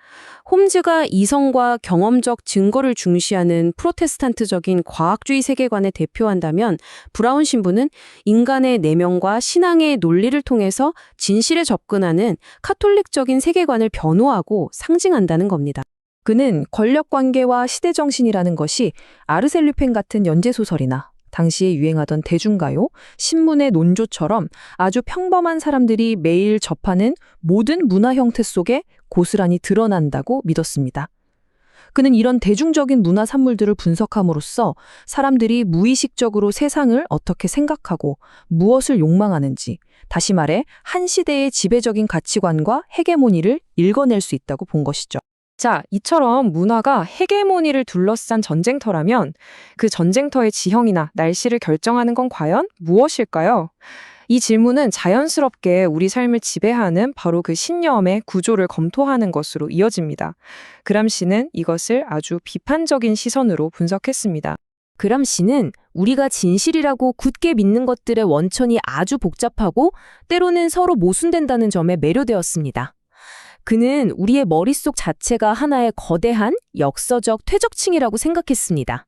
홈즈가 이성과 경험적 증거를 중시하는 프로테스탄트적인 과학주의 세계관을 대표한다면 브라운 신부는 인간의 내면과 신앙의 논리를 통해서 진실에 접근하는 카톨릭적인 세계관을 변호하고 상징한다는 겁니다. 그는 권력관계와 시대정신이라는 것이 아르셀 류팽 같은 연재소설이나 당시에 유행하던 대중가요, 신문의 논조처럼 아주 평범한 사람들이 매일 접하는 모든 문화 형태 속에 고스란히 드러난다고 믿었습니다. 그는 이런 대중적인 문화 산물들을 분석함으로써 사람들이 무의식적으로 세상을 어떻게 생각하고 무엇을 욕망하는지, 다시 말해 한 시대의 지배적인 가치관과 헤게모니를 읽어낼 수 있다고 본 것이죠. 자, 이처럼 문화가 헤게모니를 둘러싼 전쟁터라면 그 전쟁터의 지형이나 날씨를 결정하는 건 과연 무엇일까요? 이 질문은 자연스럽게 우리 삶을 지배하는 바로 그 신념의 구조를 검토하는 것으로 이어집니다. 그람시는 이것을 아주 비판적인 시선으로 분석했습니다. 그람시는 우리가 진실이라고 굳게 믿는 것들의 원천이 아주 복잡하고 때로는 서로 모순된다는 점에 매료되었습니다. 그는 우리의 머릿속 자체가 하나의 거대한 역사적 퇴적층이라고 생각했습니다.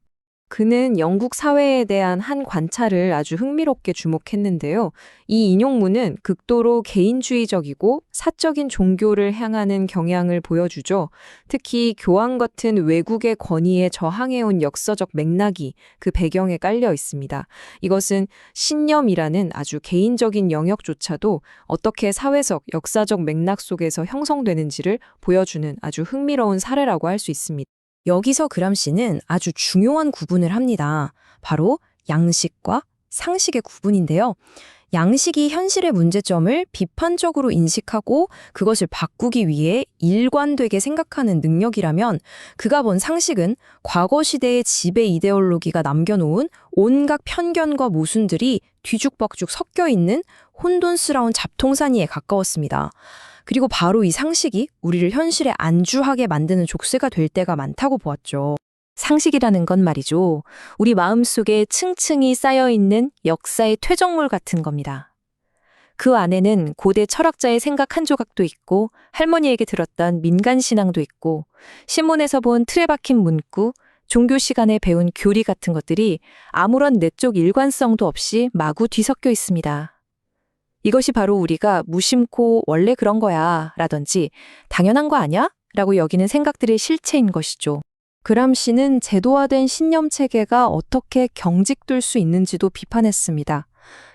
그는 영국 사회에 대한 한 관찰을 아주 흥미롭게 주목했는데요. 이 인용문은 극도로 개인주의적이고 사적인 종교를 향하는 경향을 보여주죠. 특히 교황 같은 외국의 권위에 저항해온 역사적 맥락이 그 배경에 깔려 있습니다. 이것은 신념이라는 아주 개인적인 영역조차도 어떻게 사회적, 역사적 맥락 속에서 형성되는지를 보여주는 아주 흥미로운 사례라고 할 수 있습니다. 여기서 그람시는 아주 중요한 구분을 합니다. 바로 양식과 상식의 구분인데요. 양식이 현실의 문제점을 비판적으로 인식하고 그것을 바꾸기 위해 일관되게 생각하는 능력이라면 그가 본 상식은 과거 시대의 지배 이데올로기가 남겨놓은 온갖 편견과 모순들이 뒤죽박죽 섞여 있는 혼돈스러운 잡통사니에 가까웠습니다. 그리고 바로 이 상식이 우리를 현실에 안주하게 만드는 족쇄가 될 때가 많다고 보았죠. 상식이라는 건 말이죠. 우리 마음속에 층층이 쌓여있는 역사의 퇴적물 같은 겁니다. 그 안에는 고대 철학자의 생각 한 조각도 있고 할머니에게 들었던 민간신앙도 있고 신문에서 본 틀에 박힌 문구, 종교 시간에 배운 교리 같은 것들이 아무런 내적 일관성도 없이 마구 뒤섞여 있습니다. 이것이 바로 우리가 무심코 원래 그런 거야 라든지 당연한 거 아니야? 라고 여기는 생각들의 실체인 것이죠. 그람시는 제도화된 신념 체계가 어떻게 경직될 수 있는지도 비판했습니다.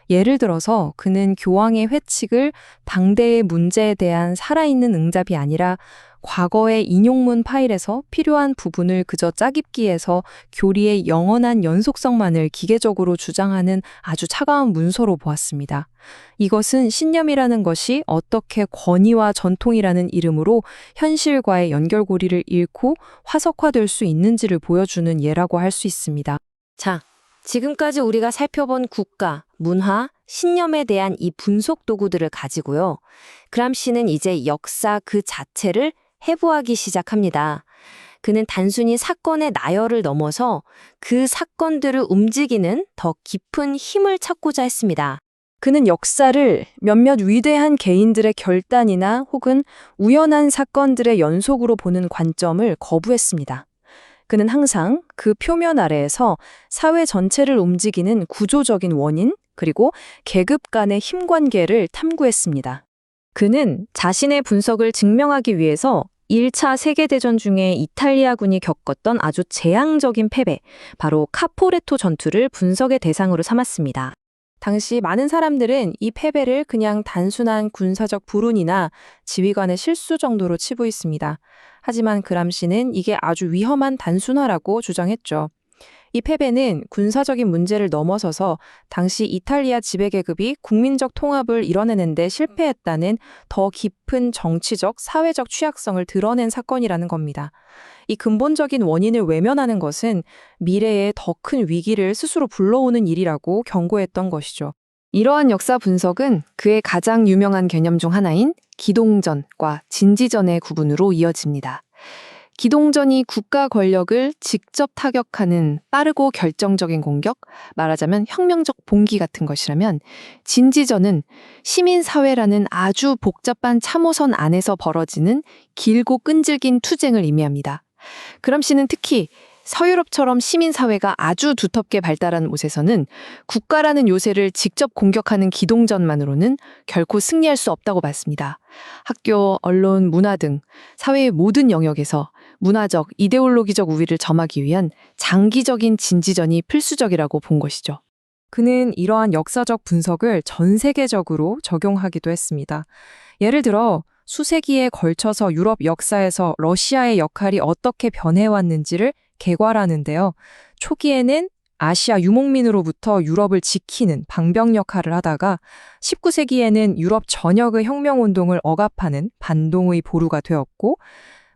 예를 들어서 그는 교황의 회칙을 당대의 문제에 대한 살아있는 응답이 아니라 과거의 인용문 파일에서 필요한 부분을 그저 짜깁기해서 교리의 영원한 연속성만을 기계적으로 주장하는 아주 차가운 문서로 보았습니다. 이것은 신념이라는 것이 어떻게 권위와 전통이라는 이름으로 현실과의 연결고리를 잃고 화석화될 수 있는지를 보여주는 예라고 할 수 있습니다. 자, 지금까지 우리가 살펴본 국가, 문화, 신념에 대한 이 분석 도구들을 가지고요. 그람시는 이제 역사 그 자체를 해부하기 시작합니다. 그는 단순히 사건의 나열을 넘어서 그 사건들을 움직이는 더 깊은 힘을 찾고자 했습니다. 그는 역사를 몇몇 위대한 개인들의 결단이나 혹은 우연한 사건들의 연속으로 보는 관점을 거부했습니다. 그는 항상 그 표면 아래에서 사회 전체를 움직이는 구조적인 원인, 그리고 계급 간의 힘관계를 탐구했습니다. 그는 자신의 분석을 증명하기 위해서 1차 세계대전 중에 이탈리아군이 겪었던 아주 재앙적인 패배, 바로 카포레토 전투를 분석의 대상으로 삼았습니다. 당시 많은 사람들은 이 패배를 그냥 단순한 군사적 불운이나 지휘관의 실수 정도로 치부 있습니다. 하지만 그람시는 이게 아주 위험한 단순화라고 주장했죠. 이 패배는 군사적인 문제를 넘어서서 당시 이탈리아 지배계급이 국민적 통합을 이뤄내는데 실패했다는 더 깊은 정치적, 사회적 취약성을 드러낸 사건이라는 겁니다. 이 근본적인 원인을 외면하는 것은 미래에 더 큰 위기를 스스로 불러오는 일이라고 경고했던 것이죠. 이러한 역사 분석은 그의 가장 유명한 개념 중 하나인 기동전과 진지전의 구분으로 이어집니다. 기동전이 국가 권력을 직접 타격하는 빠르고 결정적인 공격, 말하자면 혁명적 봉기 같은 것이라면, 진지전은 시민사회라는 아주 복잡한 참호선 안에서 벌어지는 길고 끈질긴 투쟁을 의미합니다. 그람시는 특히 서유럽처럼 시민사회가 아주 두텁게 발달한 곳에서는 국가라는 요새를 직접 공격하는 기동전만으로는 결코 승리할 수 없다고 봤습니다. 학교, 언론, 문화 등 사회의 모든 영역에서 문화적, 이데올로기적 우위를 점하기 위한 장기적인 진지전이 필수적이라고 본 것이죠. 그는 이러한 역사적 분석을 전 세계적으로 적용하기도 했습니다. 예를 들어 수세기에 걸쳐서 유럽 역사에서 러시아의 역할이 어떻게 변해왔는지를 개괄하는데요. 초기에는 아시아 유목민으로부터 유럽을 지키는 방병 역할을 하다가 19세기에는 유럽 전역의 혁명운동을 억압하는 반동의 보루가 되었고,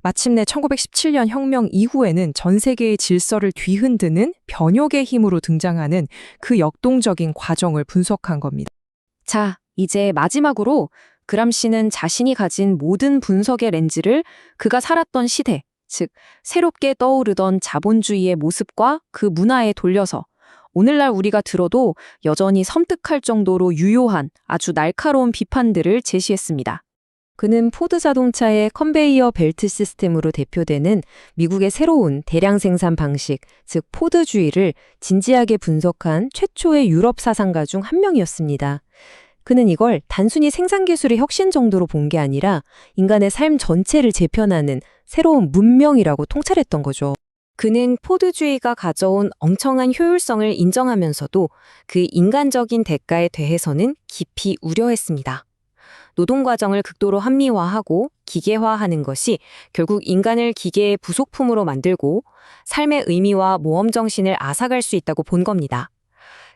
마침내 1917년 혁명 이후에는 전 세계의 질서를 뒤흔드는 변혁의 힘으로 등장하는 그 역동적인 과정을 분석한 겁니다. 자, 이제 마지막으로 그람시는 자신이 가진 모든 분석의 렌즈를 그가 살았던 시대, 즉 새롭게 떠오르던 자본주의의 모습과 그 문화에 돌려서 오늘날 우리가 들어도 여전히 섬뜩할 정도로 유효한 아주 날카로운 비판들을 제시했습니다. 그는 포드 자동차의 컨베이어 벨트 시스템으로 대표되는 미국의 새로운 대량 생산 방식, 즉 포드주의를 진지하게 분석한 최초의 유럽 사상가 중 한 명이었습니다. 그는 이걸 단순히 생산 기술의 혁신 정도로 본 게 아니라 인간의 삶 전체를 재편하는 새로운 문명이라고 통찰했던 거죠. 그는 포드주의가 가져온 엉청한 효율성을 인정하면서도 그 인간적인 대가에 대해서는 깊이 우려했습니다. 노동 과정을 극도로 합리화하고 기계화하는 것이 결국 인간을 기계의 부속품으로 만들고 삶의 의미와 모험 정신을 앗아갈 수 있다고 본 겁니다.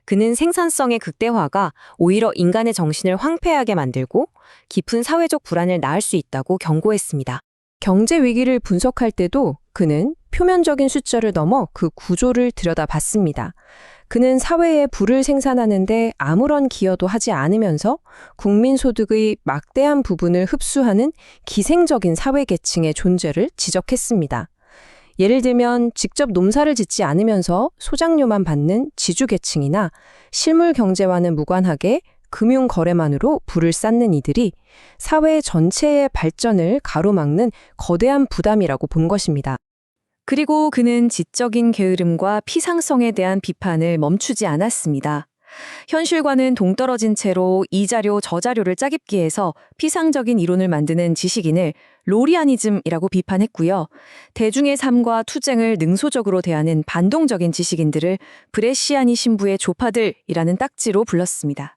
그는 생산성의 극대화가 오히려 인간의 정신을 황폐하게 만들고 깊은 사회적 불안을 낳을 수 있다고 경고했습니다. 경제 위기를 분석할 때도 그는 표면적인 숫자를 넘어 그 구조를 들여다봤습니다. 그는 사회에 부를 생산하는데 아무런 기여도 하지 않으면서 국민소득의 막대한 부분을 흡수하는 기생적인 사회계층의 존재를 지적했습니다. 예를 들면 직접 농사를 짓지 않으면서 소장료만 받는 지주계층이나 실물 경제와는 무관하게 금융 거래만으로 부를 쌓는 이들이 사회 전체의 발전을 가로막는 거대한 부담이라고 본 것입니다. 그리고 그는 지적인 게으름과 피상성에 대한 비판을 멈추지 않았습니다. 현실과는 동떨어진 채로 이 자료 저 자료를 짜깁기 해서 피상적인 이론을 만드는 지식인을 로리아니즘이라고 비판했고요. 대중의 삶과 투쟁을 능소적으로 대하는 반동적인 지식인들을 브레시아니 신부의 조파들이라는 딱지로 불렀습니다.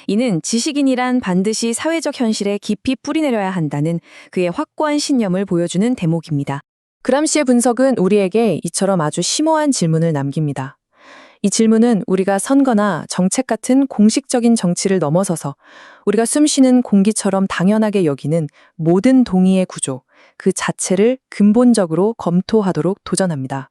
이는 지식인이란 반드시 사회적 현실에 깊이 뿌리내려야 한다는 그의 확고한 신념을 보여주는 대목입니다. 그람시의 분석은 우리에게 이처럼 아주 심오한 질문을 남깁니다. 이 질문은 우리가 선거나 정책 같은 공식적인 정치를 넘어서서 우리가 숨쉬는 공기처럼 당연하게 여기는 모든 동의의 구조, 그 자체를 근본적으로 검토하도록 도전합니다.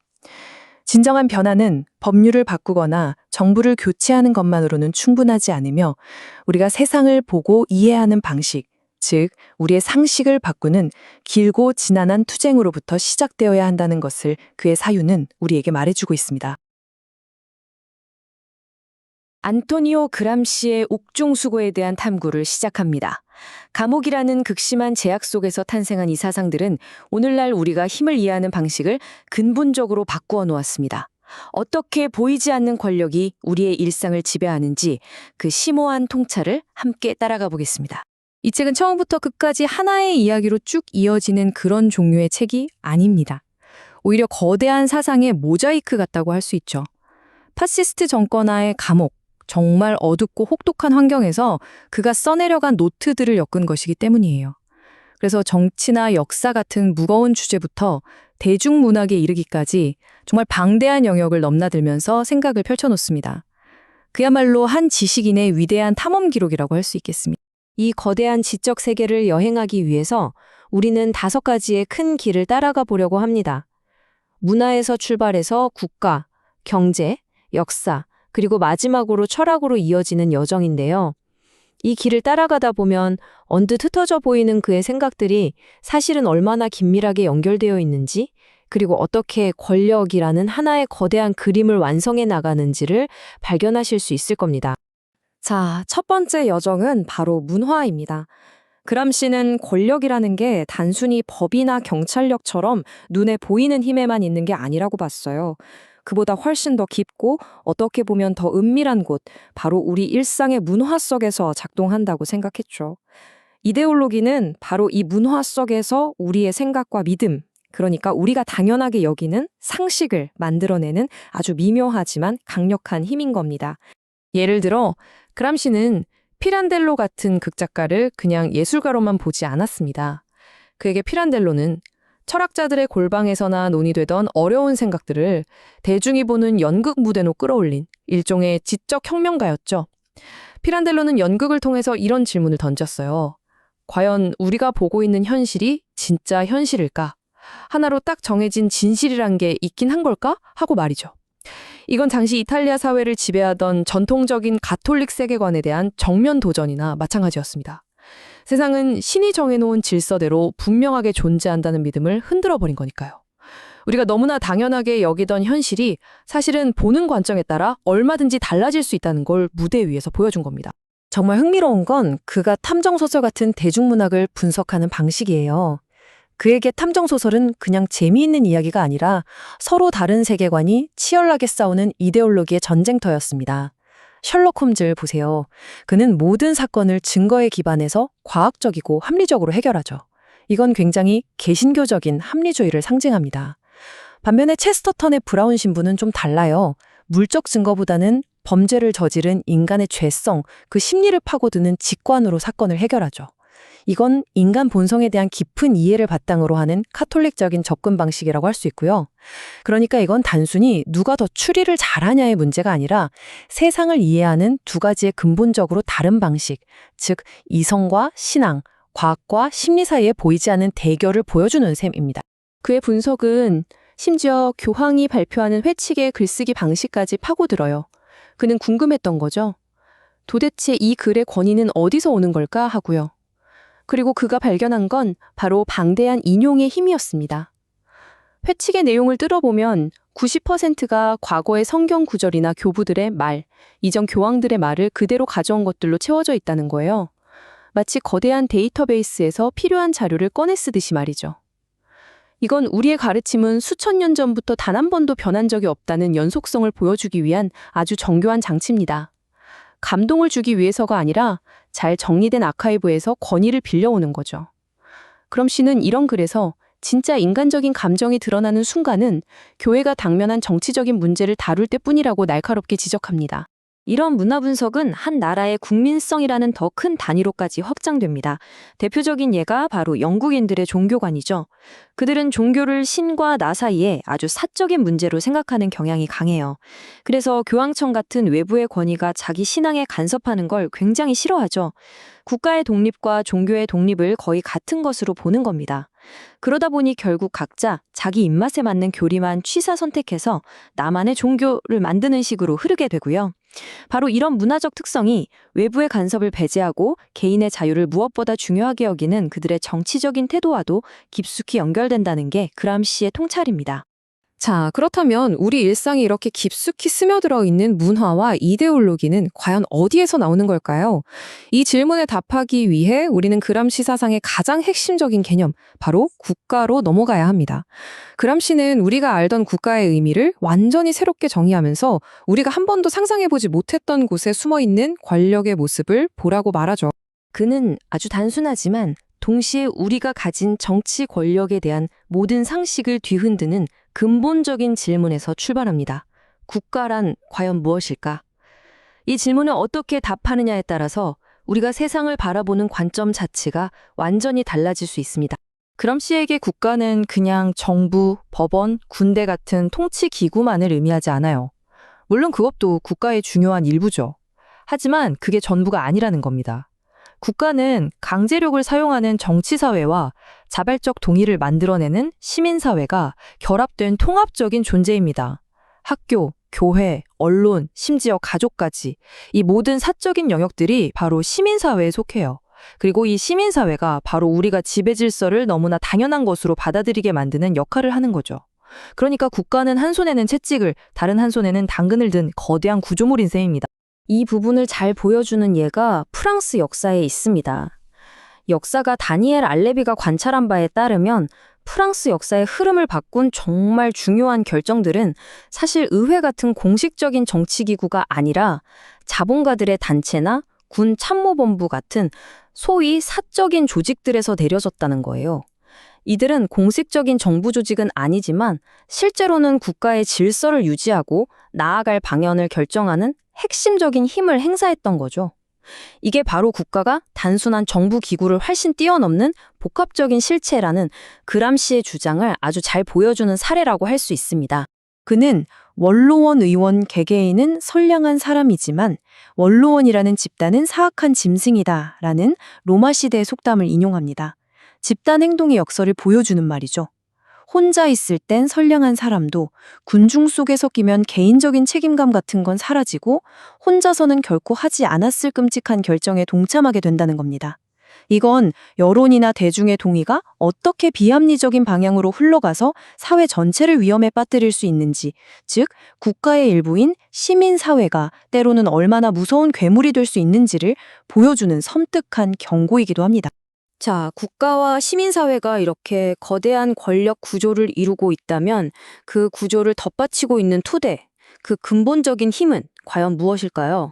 진정한 변화는 법률을 바꾸거나 정부를 교체하는 것만으로는 충분하지 않으며 우리가 세상을 보고 이해하는 방식, 즉 우리의 상식을 바꾸는 길고 지난한 투쟁으로부터 시작되어야 한다는 것을 그의 사유는 우리에게 말해주고 있습니다. 안토니오 그람시의 옥중수고에 대한 탐구를 시작합니다. 감옥이라는 극심한 제약 속에서 탄생한 이 사상들은 오늘날 우리가 힘을 이해하는 방식을 근본적으로 바꾸어 놓았습니다. 어떻게 보이지 않는 권력이 우리의 일상을 지배하는지 그 심오한 통찰을 함께 따라가 보겠습니다. 이 책은 처음부터 끝까지 하나의 이야기로 쭉 이어지는 그런 종류의 책이 아닙니다. 오히려 거대한 사상의 모자이크 같다고 할 수 있죠. 파시스트 정권하의 감옥, 정말 어둡고 혹독한 환경에서 그가 써내려간 노트들을 엮은 것이기 때문이에요. 그래서 정치나 역사 같은 무거운 주제부터 대중문학에 이르기까지 정말 방대한 영역을 넘나들면서 생각을 펼쳐놓습니다. 그야말로 한 지식인의 위대한 탐험 기록이라고 할 수 있겠습니다. 이 거대한 지적 세계를 여행하기 위해서 우리는 5가지의 큰 길을 따라가 보려고 합니다. 문화에서 출발해서 국가, 경제, 역사, 그리고 마지막으로 철학으로 이어지는 여정인데요. 이 길을 따라가다 보면 언뜻 흩어져 보이는 그의 생각들이 사실은 얼마나 긴밀하게 연결되어 있는지, 그리고 어떻게 권력이라는 하나의 거대한 그림을 완성해 나가는지를 발견하실 수 있을 겁니다. 자, 첫 번째 여정은 바로 문화입니다. 그람시는 권력이라는 게 단순히 법이나 경찰력처럼 눈에 보이는 힘에만 있는 게 아니라고 봤어요. 그보다 훨씬 더 깊고 어떻게 보면 더 은밀한 곳, 바로 우리 일상의 문화 속에서 작동한다고 생각했죠. 이데올로기는 바로 이 문화 속에서 우리의 생각과 믿음, 그러니까 우리가 당연하게 여기는 상식을 만들어내는 아주 미묘하지만 강력한 힘인 겁니다. 예를 들어 그람시는 피란델로 같은 극작가를 그냥 예술가로만 보지 않았습니다. 그에게 피란델로는 철학자들의 골방에서나 논의되던 어려운 생각들을 대중이 보는 연극 무대로 끌어올린 일종의 지적 혁명가였죠. 피란델로는 연극을 통해서 이런 질문을 던졌어요. 과연 우리가 보고 있는 현실이 진짜 현실일까? 하나로 딱 정해진 진실이란 게 있긴 한 걸까? 하고 말이죠. 이건 당시 이탈리아 사회를 지배하던 전통적인 가톨릭 세계관에 대한 정면 도전이나 마찬가지였습니다. 세상은 신이 정해놓은 질서대로 분명하게 존재한다는 믿음을 흔들어버린 거니까요. 우리가 너무나 당연하게 여기던 현실이 사실은 보는 관점에 따라 얼마든지 달라질 수 있다는 걸 무대 위에서 보여준 겁니다. 정말 흥미로운 건 그가 탐정소설 같은 대중문학을 분석하는 방식이에요. 그에게 탐정소설은 그냥 재미있는 이야기가 아니라 서로 다른 세계관이 치열하게 싸우는 이데올로기의 전쟁터였습니다. 셜록 홈즈를 보세요. 그는 모든 사건을 증거에 기반해서 과학적이고 합리적으로 해결하죠. 이건 굉장히 개신교적인 합리주의를 상징합니다. 반면에 체스터턴의 브라운 신부는 좀 달라요. 물적 증거보다는 범죄를 저지른 인간의 죄성, 그 심리를 파고드는 직관으로 사건을 해결하죠. 이건 인간 본성에 대한 깊은 이해를 바탕으로 하는 카톨릭적인 접근 방식이라고 할 수 있고요. 그러니까 이건 단순히 누가 더 추리를 잘하냐의 문제가 아니라 세상을 이해하는 두 가지의 근본적으로 다른 방식, 즉 이성과 신앙, 과학과 심리 사이에 보이지 않는 대결을 보여주는 셈입니다. 그의 분석은 심지어 교황이 발표하는 회칙의 글쓰기 방식까지 파고들어요. 그는 궁금했던 거죠. 도대체 이 글의 권위는 어디서 오는 걸까 하고요. 그리고 그가 발견한 건 바로 방대한 인용의 힘이었습니다. 회칙의 내용을 뜯어보면 90%가 과거의 성경 구절이나 교부들의 말, 이전 교황들의 말을 그대로 가져온 것들로 채워져 있다는 거예요. 마치 거대한 데이터베이스에서 필요한 자료를 꺼내 쓰듯이 말이죠. 이건 우리의 가르침은 수천 년 전부터 단 한 번도 변한 적이 없다는 연속성을 보여주기 위한 아주 정교한 장치입니다. 감동을 주기 위해서가 아니라 잘 정리된 아카이브에서 권위를 빌려오는 거죠. 그럼씨는 이런 글에서 진짜 인간적인 감정이 드러나는 순간은 교회가 당면한 정치적인 문제를 다룰 때뿐이라고 날카롭게 지적합니다. 이런 문화 분석은 한 나라의 국민성이라는 더 큰 단위로까지 확장됩니다. 대표적인 예가 바로 영국인들의 종교관이죠. 그들은 종교를 신과 나 사이에 아주 사적인 문제로 생각하는 경향이 강해요. 그래서 교황청 같은 외부의 권위가 자기 신앙에 간섭하는 걸 굉장히 싫어하죠. 국가의 독립과 종교의 독립을 거의 같은 것으로 보는 겁니다. 그러다 보니 결국 각자 자기 입맛에 맞는 교리만 취사 선택해서 나만의 종교를 만드는 식으로 흐르게 되고요. 바로 이런 문화적 특성이 외부의 간섭을 배제하고 개인의 자유를 무엇보다 중요하게 여기는 그들의 정치적인 태도와도 깊숙이 연결된다는 게 그람시의 통찰입니다. 자, 그렇다면 우리 일상에 이렇게 깊숙이 스며들어 있는 문화와 이데올로기는 과연 어디에서 나오는 걸까요? 이 질문에 답하기 위해 우리는 그람시 사상의 가장 핵심적인 개념, 바로 국가로 넘어가야 합니다. 그람시는 우리가 알던 국가의 의미를 완전히 새롭게 정의하면서 우리가 한 번도 상상해보지 못했던 곳에 숨어있는 권력의 모습을 보라고 말하죠. 그는 아주 단순하지만 동시에 우리가 가진 정치 권력에 대한 모든 상식을 뒤흔드는 근본적인 질문에서 출발합니다. 국가란 과연 무엇일까? 이 질문을 어떻게 답하느냐에 따라서 우리가 세상을 바라보는 관점 자체가 완전히 달라질 수 있습니다. 그람시에게 국가는 그냥 정부, 법원, 군대 같은 통치 기구만을 의미하지 않아요. 물론 그것도 국가의 중요한 일부죠. 하지만 그게 전부가 아니라는 겁니다. 국가는 강제력을 사용하는 정치사회와 자발적 동의를 만들어내는 시민사회가 결합된 통합적인 존재입니다. 학교, 교회, 언론, 심지어 가족까지 이 모든 사적인 영역들이 바로 시민사회에 속해요. 그리고 이 시민사회가 바로 우리가 지배질서를 너무나 당연한 것으로 받아들이게 만드는 역할을 하는 거죠. 그러니까 국가는 한 손에는 채찍을, 다른 한 손에는 당근을 든 거대한 구조물인 셈입니다. 이 부분을 잘 보여주는 예가 프랑스 역사에 있습니다. 역사가 다니엘 알레비가 관찰한 바에 따르면 프랑스 역사의 흐름을 바꾼 정말 중요한 결정들은 사실 의회 같은 공식적인 정치기구가 아니라 자본가들의 단체나 군 참모본부 같은 소위 사적인 조직들에서 내려졌다는 거예요. 이들은 공식적인 정부 조직은 아니지만 실제로는 국가의 질서를 유지하고 나아갈 방향을 결정하는 핵심적인 힘을 행사했던 거죠. 이게 바로 국가가 단순한 정부 기구를 훨씬 뛰어넘는 복합적인 실체라는 그람시의 주장을 아주 잘 보여주는 사례라고 할 수 있습니다. 그는 원로원 의원 개개인은 선량한 사람이지만 원로원이라는 집단은 사악한 짐승이다 라는 로마 시대의 속담을 인용합니다. 집단 행동의 역설을 보여주는 말이죠. 혼자 있을 땐 선량한 사람도 군중 속에 섞이면 개인적인 책임감 같은 건 사라지고 혼자서는 결코 하지 않았을 끔찍한 결정에 동참하게 된다는 겁니다. 이건 여론이나 대중의 동의가 어떻게 비합리적인 방향으로 흘러가서 사회 전체를 위험에 빠뜨릴 수 있는지, 즉 국가의 일부인 시민사회가 때로는 얼마나 무서운 괴물이 될 수 있는지를 보여주는 섬뜩한 경고이기도 합니다. 자, 국가와 시민사회가 이렇게 거대한 권력 구조를 이루고 있다면 그 구조를 덧받치고 있는 토대, 그 근본적인 힘은 과연 무엇일까요?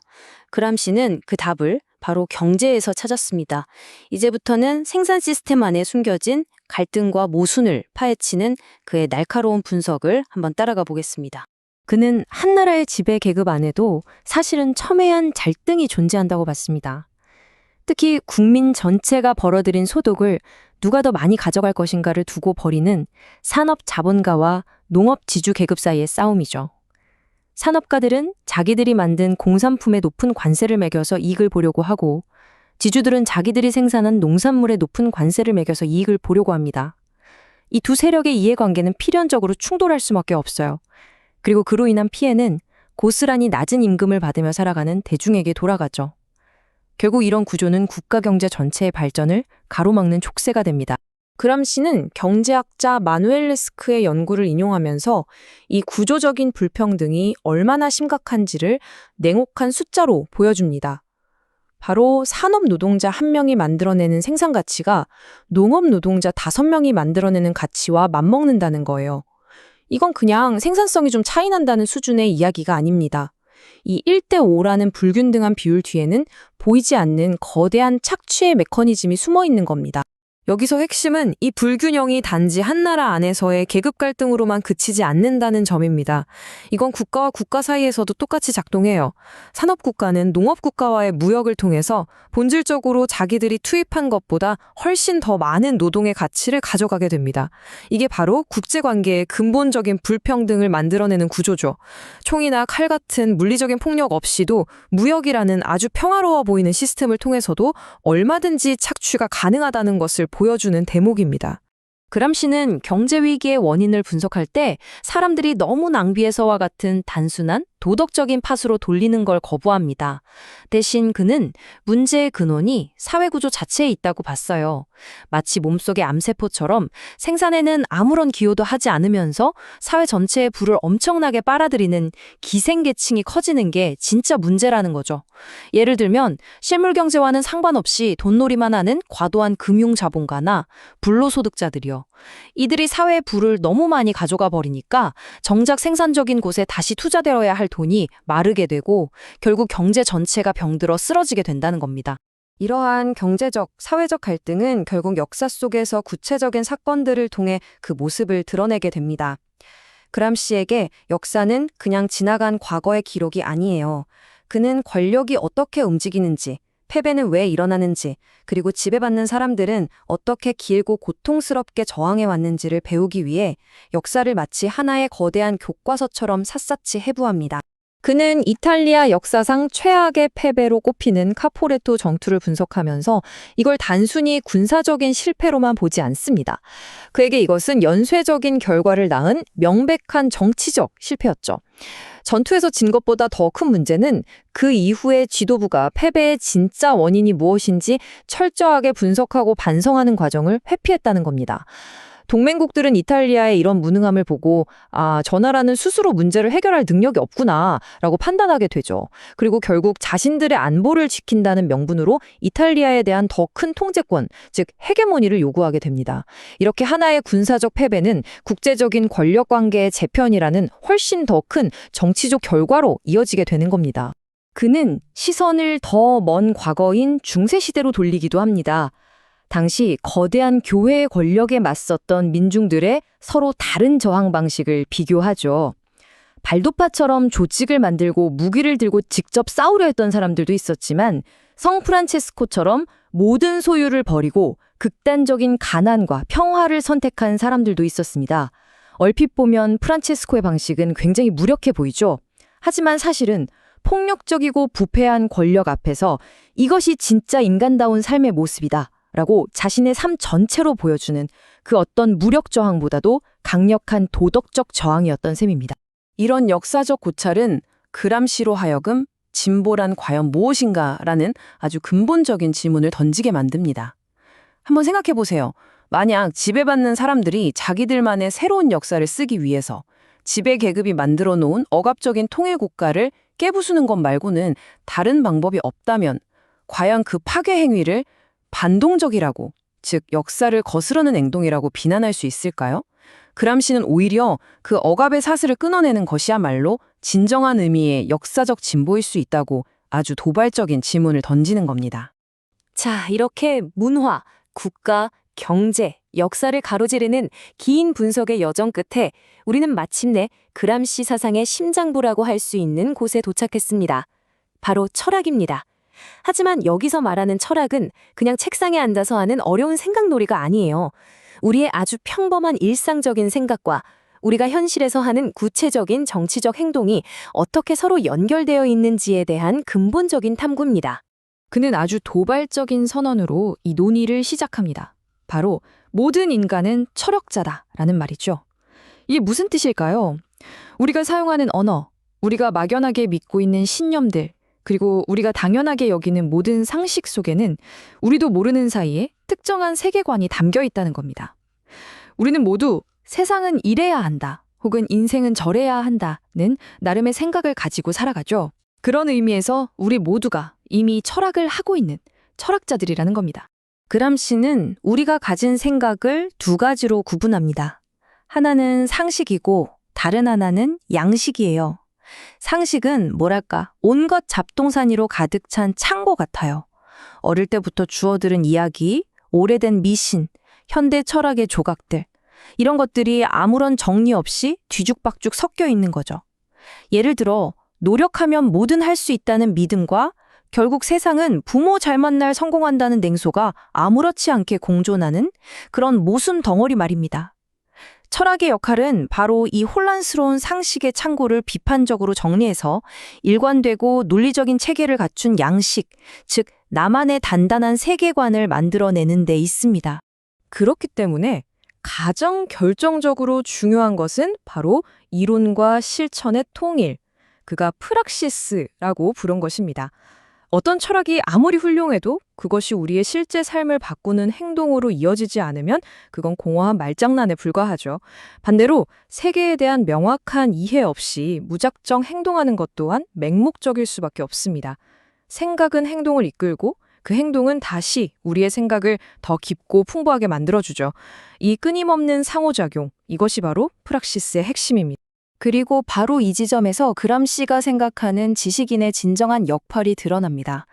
그람시는 그 답을 바로 경제에서 찾았습니다. 이제부터는 생산 시스템 안에 숨겨진 갈등과 모순을 파헤치는 그의 날카로운 분석을 한번 따라가 보겠습니다. 그는 한 나라의 지배 계급 안에도 사실은 첨예한 갈등이 존재한다고 봤습니다. 특히 국민 전체가 벌어들인 소득을 누가 더 많이 가져갈 것인가를 두고 벌이는 산업 자본가와 농업 지주 계급 사이의 싸움이죠. 산업가들은 자기들이 만든 공산품에 높은 관세를 매겨서 이익을 보려고 하고 지주들은 자기들이 생산한 농산물에 높은 관세를 매겨서 이익을 보려고 합니다. 이 두 세력의 이해관계는 필연적으로 충돌할 수밖에 없어요. 그리고 그로 인한 피해는 고스란히 낮은 임금을 받으며 살아가는 대중에게 돌아가죠. 결국 이런 구조는 국가 경제 전체의 발전을 가로막는 촉새가 됩니다. 그람시는 경제학자 마누엘 레스크의 연구를 인용하면서 이 구조적인 불평등이 얼마나 심각한지를 냉혹한 숫자로 보여줍니다. 바로 산업 노동자 1명이 만들어내는 생산 가치가 농업 노동자 5명이 만들어내는 가치와 맞먹는다는 거예요. 이건 그냥 생산성이 좀 차이 난다는 수준의 이야기가 아닙니다. 이 1대5라는 불균등한 비율 뒤에는 보이지 않는 거대한 착취의 메커니즘이 숨어 있는 겁니다. 여기서 핵심은 이 불균형이 단지 한 나라 안에서의 계급 갈등으로만 그치지 않는다는 점입니다. 이건 국가와 국가 사이에서도 똑같이 작동해요. 산업국가는 농업국가와의 무역을 통해서 본질적으로 자기들이 투입한 것보다 훨씬 더 많은 노동의 가치를 가져가게 됩니다. 이게 바로 국제관계의 근본적인 불평등을 만들어내는 구조죠. 총이나 칼 같은 물리적인 폭력 없이도 무역이라는 아주 평화로워 보이는 시스템을 통해서도 얼마든지 착취가 가능하다는 것을 보여주는 대목입니다. 그람시는 경제 위기의 원인을 분석할 때 사람들이 너무 낭비해서와 같은 단순한 도덕적인 팥으로 돌리는 걸 거부합니다. 대신 그는 문제의 근원이 사회구조 자체에 있다고 봤어요. 마치 몸속의 암세포처럼 생산에는 아무런 기여도 하지 않으면서 사회 전체의 부를 엄청나게 빨아들이는 기생계층이 커지는 게 진짜 문제라는 거죠. 예를 들면 실물경제와는 상관없이 돈놀이만 하는 과도한 금융자본가나 불로소득자들이요. 이들이 사회의 부를 너무 많이 가져가 버리니까 정작 생산적인 곳에 다시 투자되어야 할 돈이 마르게 되고 결국 경제 전체가 병들어 쓰러지게 된다는 겁니다. 이러한 경제적, 사회적 갈등은 결국 역사 속에서 구체적인 사건들을 통해 그 모습을 드러내게 됩니다. 그람시에게 역사는 그냥 지나간 과거의 기록이 아니에요. 그는 권력이 어떻게 움직이는지, 패배는 왜 일어나는지, 그리고 지배받는 사람들은 어떻게 길고 고통스럽게 저항해왔는지를 배우기 위해 역사를 마치 하나의 거대한 교과서처럼 샅샅이 해부합니다. 그는 이탈리아 역사상 최악의 패배로 꼽히는 카포레토 전투를 분석하면서 이걸 단순히 군사적인 실패로만 보지 않습니다. 그에게 이것은 연쇄적인 결과를 낳은 명백한 정치적 실패였죠. 전투에서 진 것보다 더 큰 문제는 그 이후에 지도부가 패배의 진짜 원인이 무엇인지 철저하게 분석하고 반성하는 과정을 회피했다는 겁니다. 동맹국들은 이탈리아의 이런 무능함을 보고 저 나라는 스스로 문제를 해결할 능력이 없구나라고 판단하게 되죠. 그리고 결국 자신들의 안보를 지킨다는 명분으로 이탈리아에 대한 더 큰 통제권, 즉 헤게모니를 요구하게 됩니다. 이렇게 하나의 군사적 패배는 국제적인 권력관계의 재편이라는 훨씬 더 큰 정치적 결과로 이어지게 되는 겁니다. 그는 시선을 더 먼 과거인 중세시대로 돌리기도 합니다. 당시 거대한 교회의 권력에 맞섰던 민중들의 서로 다른 저항 방식을 비교하죠. 발도파처럼 조직을 만들고 무기를 들고 직접 싸우려 했던 사람들도 있었지만 성 프란체스코처럼 모든 소유를 버리고 극단적인 가난과 평화를 선택한 사람들도 있었습니다. 얼핏 보면 프란체스코의 방식은 굉장히 무력해 보이죠. 하지만 사실은 폭력적이고 부패한 권력 앞에서 이것이 진짜 인간다운 삶의 모습이다 라고 자신의 삶 전체로 보여주는 그 어떤 무력 저항보다도 강력한 도덕적 저항이었던 셈입니다. 이런 역사적 고찰은 그람시로 하여금 진보란 과연 무엇인가라는 아주 근본적인 질문을 던지게 만듭니다. 한번 생각해 보세요. 만약 지배받는 사람들이 자기들만의 새로운 역사를 쓰기 위해서 지배 계급이 만들어 놓은 억압적인 통일 국가를 깨부수는 것 말고는 다른 방법이 없다면 과연 그 파괴 행위를 반동적이라고, 즉 역사를 거스르는 행동이라고 비난할 수 있을까요? 그람시는 오히려 그 억압의 사슬을 끊어내는 것이야말로 진정한 의미의 역사적 진보일 수 있다고 아주 도발적인 질문을 던지는 겁니다. 자, 이렇게 문화, 국가, 경제, 역사를 가로지르는 긴 분석의 여정 끝에 우리는 마침내 그람시 사상의 심장부라고 할 수 있는 곳에 도착했습니다. 바로 철학입니다. 하지만 여기서 말하는 철학은 그냥 책상에 앉아서 하는 어려운 생각놀이가 아니에요. 우리의 아주 평범한 일상적인 생각과 우리가 현실에서 하는 구체적인 정치적 행동이 어떻게 서로 연결되어 있는지에 대한 근본적인 탐구입니다. 그는 아주 도발적인 선언으로 이 논의를 시작합니다. 바로 모든 인간은 철학자다라는 말이죠. 이게 무슨 뜻일까요? 우리가 사용하는 언어, 우리가 막연하게 믿고 있는 신념들, 그리고 우리가 당연하게 여기는 모든 상식 속에는 우리도 모르는 사이에 특정한 세계관이 담겨 있다는 겁니다. 우리는 모두 세상은 이래야 한다, 혹은 인생은 저래야 한다는 나름의 생각을 가지고 살아가죠. 그런 의미에서 우리 모두가 이미 철학을 하고 있는 철학자들이라는 겁니다. 그람시는 우리가 가진 생각을 두 가지로 구분합니다. 하나는 상식이고 다른 하나는 양식이에요. 상식은 뭐랄까, 온갖 잡동사니로 가득 찬 창고 같아요. 어릴 때부터 주워들은 이야기, 오래된 미신, 현대 철학의 조각들, 이런 것들이 아무런 정리 없이 뒤죽박죽 섞여 있는 거죠. 예를 들어, 노력하면 뭐든 할 수 있다는 믿음과 결국 세상은 부모 잘 만날 성공한다는 냉소가 아무렇지 않게 공존하는 그런 모순 덩어리 말입니다. 철학의 역할은 바로 이 혼란스러운 상식의 창고를 비판적으로 정리해서 일관되고 논리적인 체계를 갖춘 양식, 즉 나만의 단단한 세계관을 만들어내는 데 있습니다. 그렇기 때문에 가장 결정적으로 중요한 것은 바로 이론과 실천의 통일, 그가 프락시스라고 부른 것입니다. 어떤 철학이 아무리 훌륭해도 그것이 우리의 실제 삶을 바꾸는 행동으로 이어지지 않으면 그건 공허한 말장난에 불과하죠. 반대로 세계에 대한 명확한 이해 없이 무작정 행동하는 것 또한 맹목적일 수밖에 없습니다. 생각은 행동을 이끌고 그 행동은 다시 우리의 생각을 더 깊고 풍부하게 만들어주죠. 이 끊임없는 상호작용, 이것이 바로 프락시스의 핵심입니다. 그리고 바로 이 지점에서 그람시가 생각하는 지식인의 진정한 역할이 드러납니다.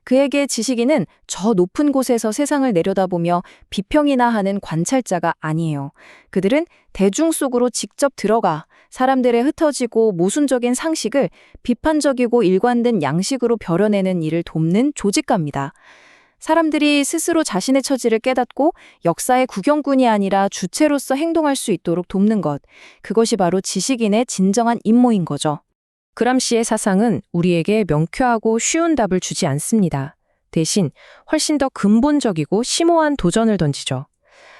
그에게 지식인은 저 높은 곳에서 세상을 내려다보며 비평이나 하는 관찰자가 아니에요. 그들은 대중 속으로 직접 들어가 사람들의 흩어지고 모순적인 상식을 비판적이고 일관된 양식으로 벼려내는 일을 돕는 조직가입니다. 사람들이 스스로 자신의 처지를 깨닫고 역사의 구경꾼이 아니라 주체로서 행동할 수 있도록 돕는 것, 그것이 바로 지식인의 진정한 임무인 거죠. 그람시의 사상은 우리에게 명쾌하고 쉬운 답을 주지 않습니다. 대신 훨씬 더 근본적이고 심오한 도전을 던지죠.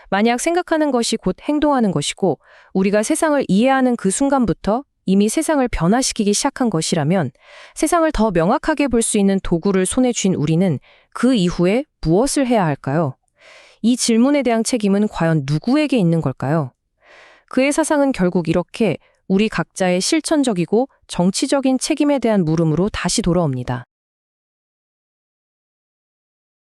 만약 생각하는 것이 곧 행동하는 것이고 우리가 세상을 이해하는 그 순간부터 이미 세상을 변화시키기 시작한 것이라면 세상을 더 명확하게 볼 수 있는 도구를 손에 쥔 우리는 그 이후에 무엇을 해야 할까요? 이 질문에 대한 책임은 과연 누구에게 있는 걸까요? 그의 사상은 결국 이렇게 우리 각자의 실천적이고 정치적인 책임에 대한 물음으로 다시 돌아옵니다.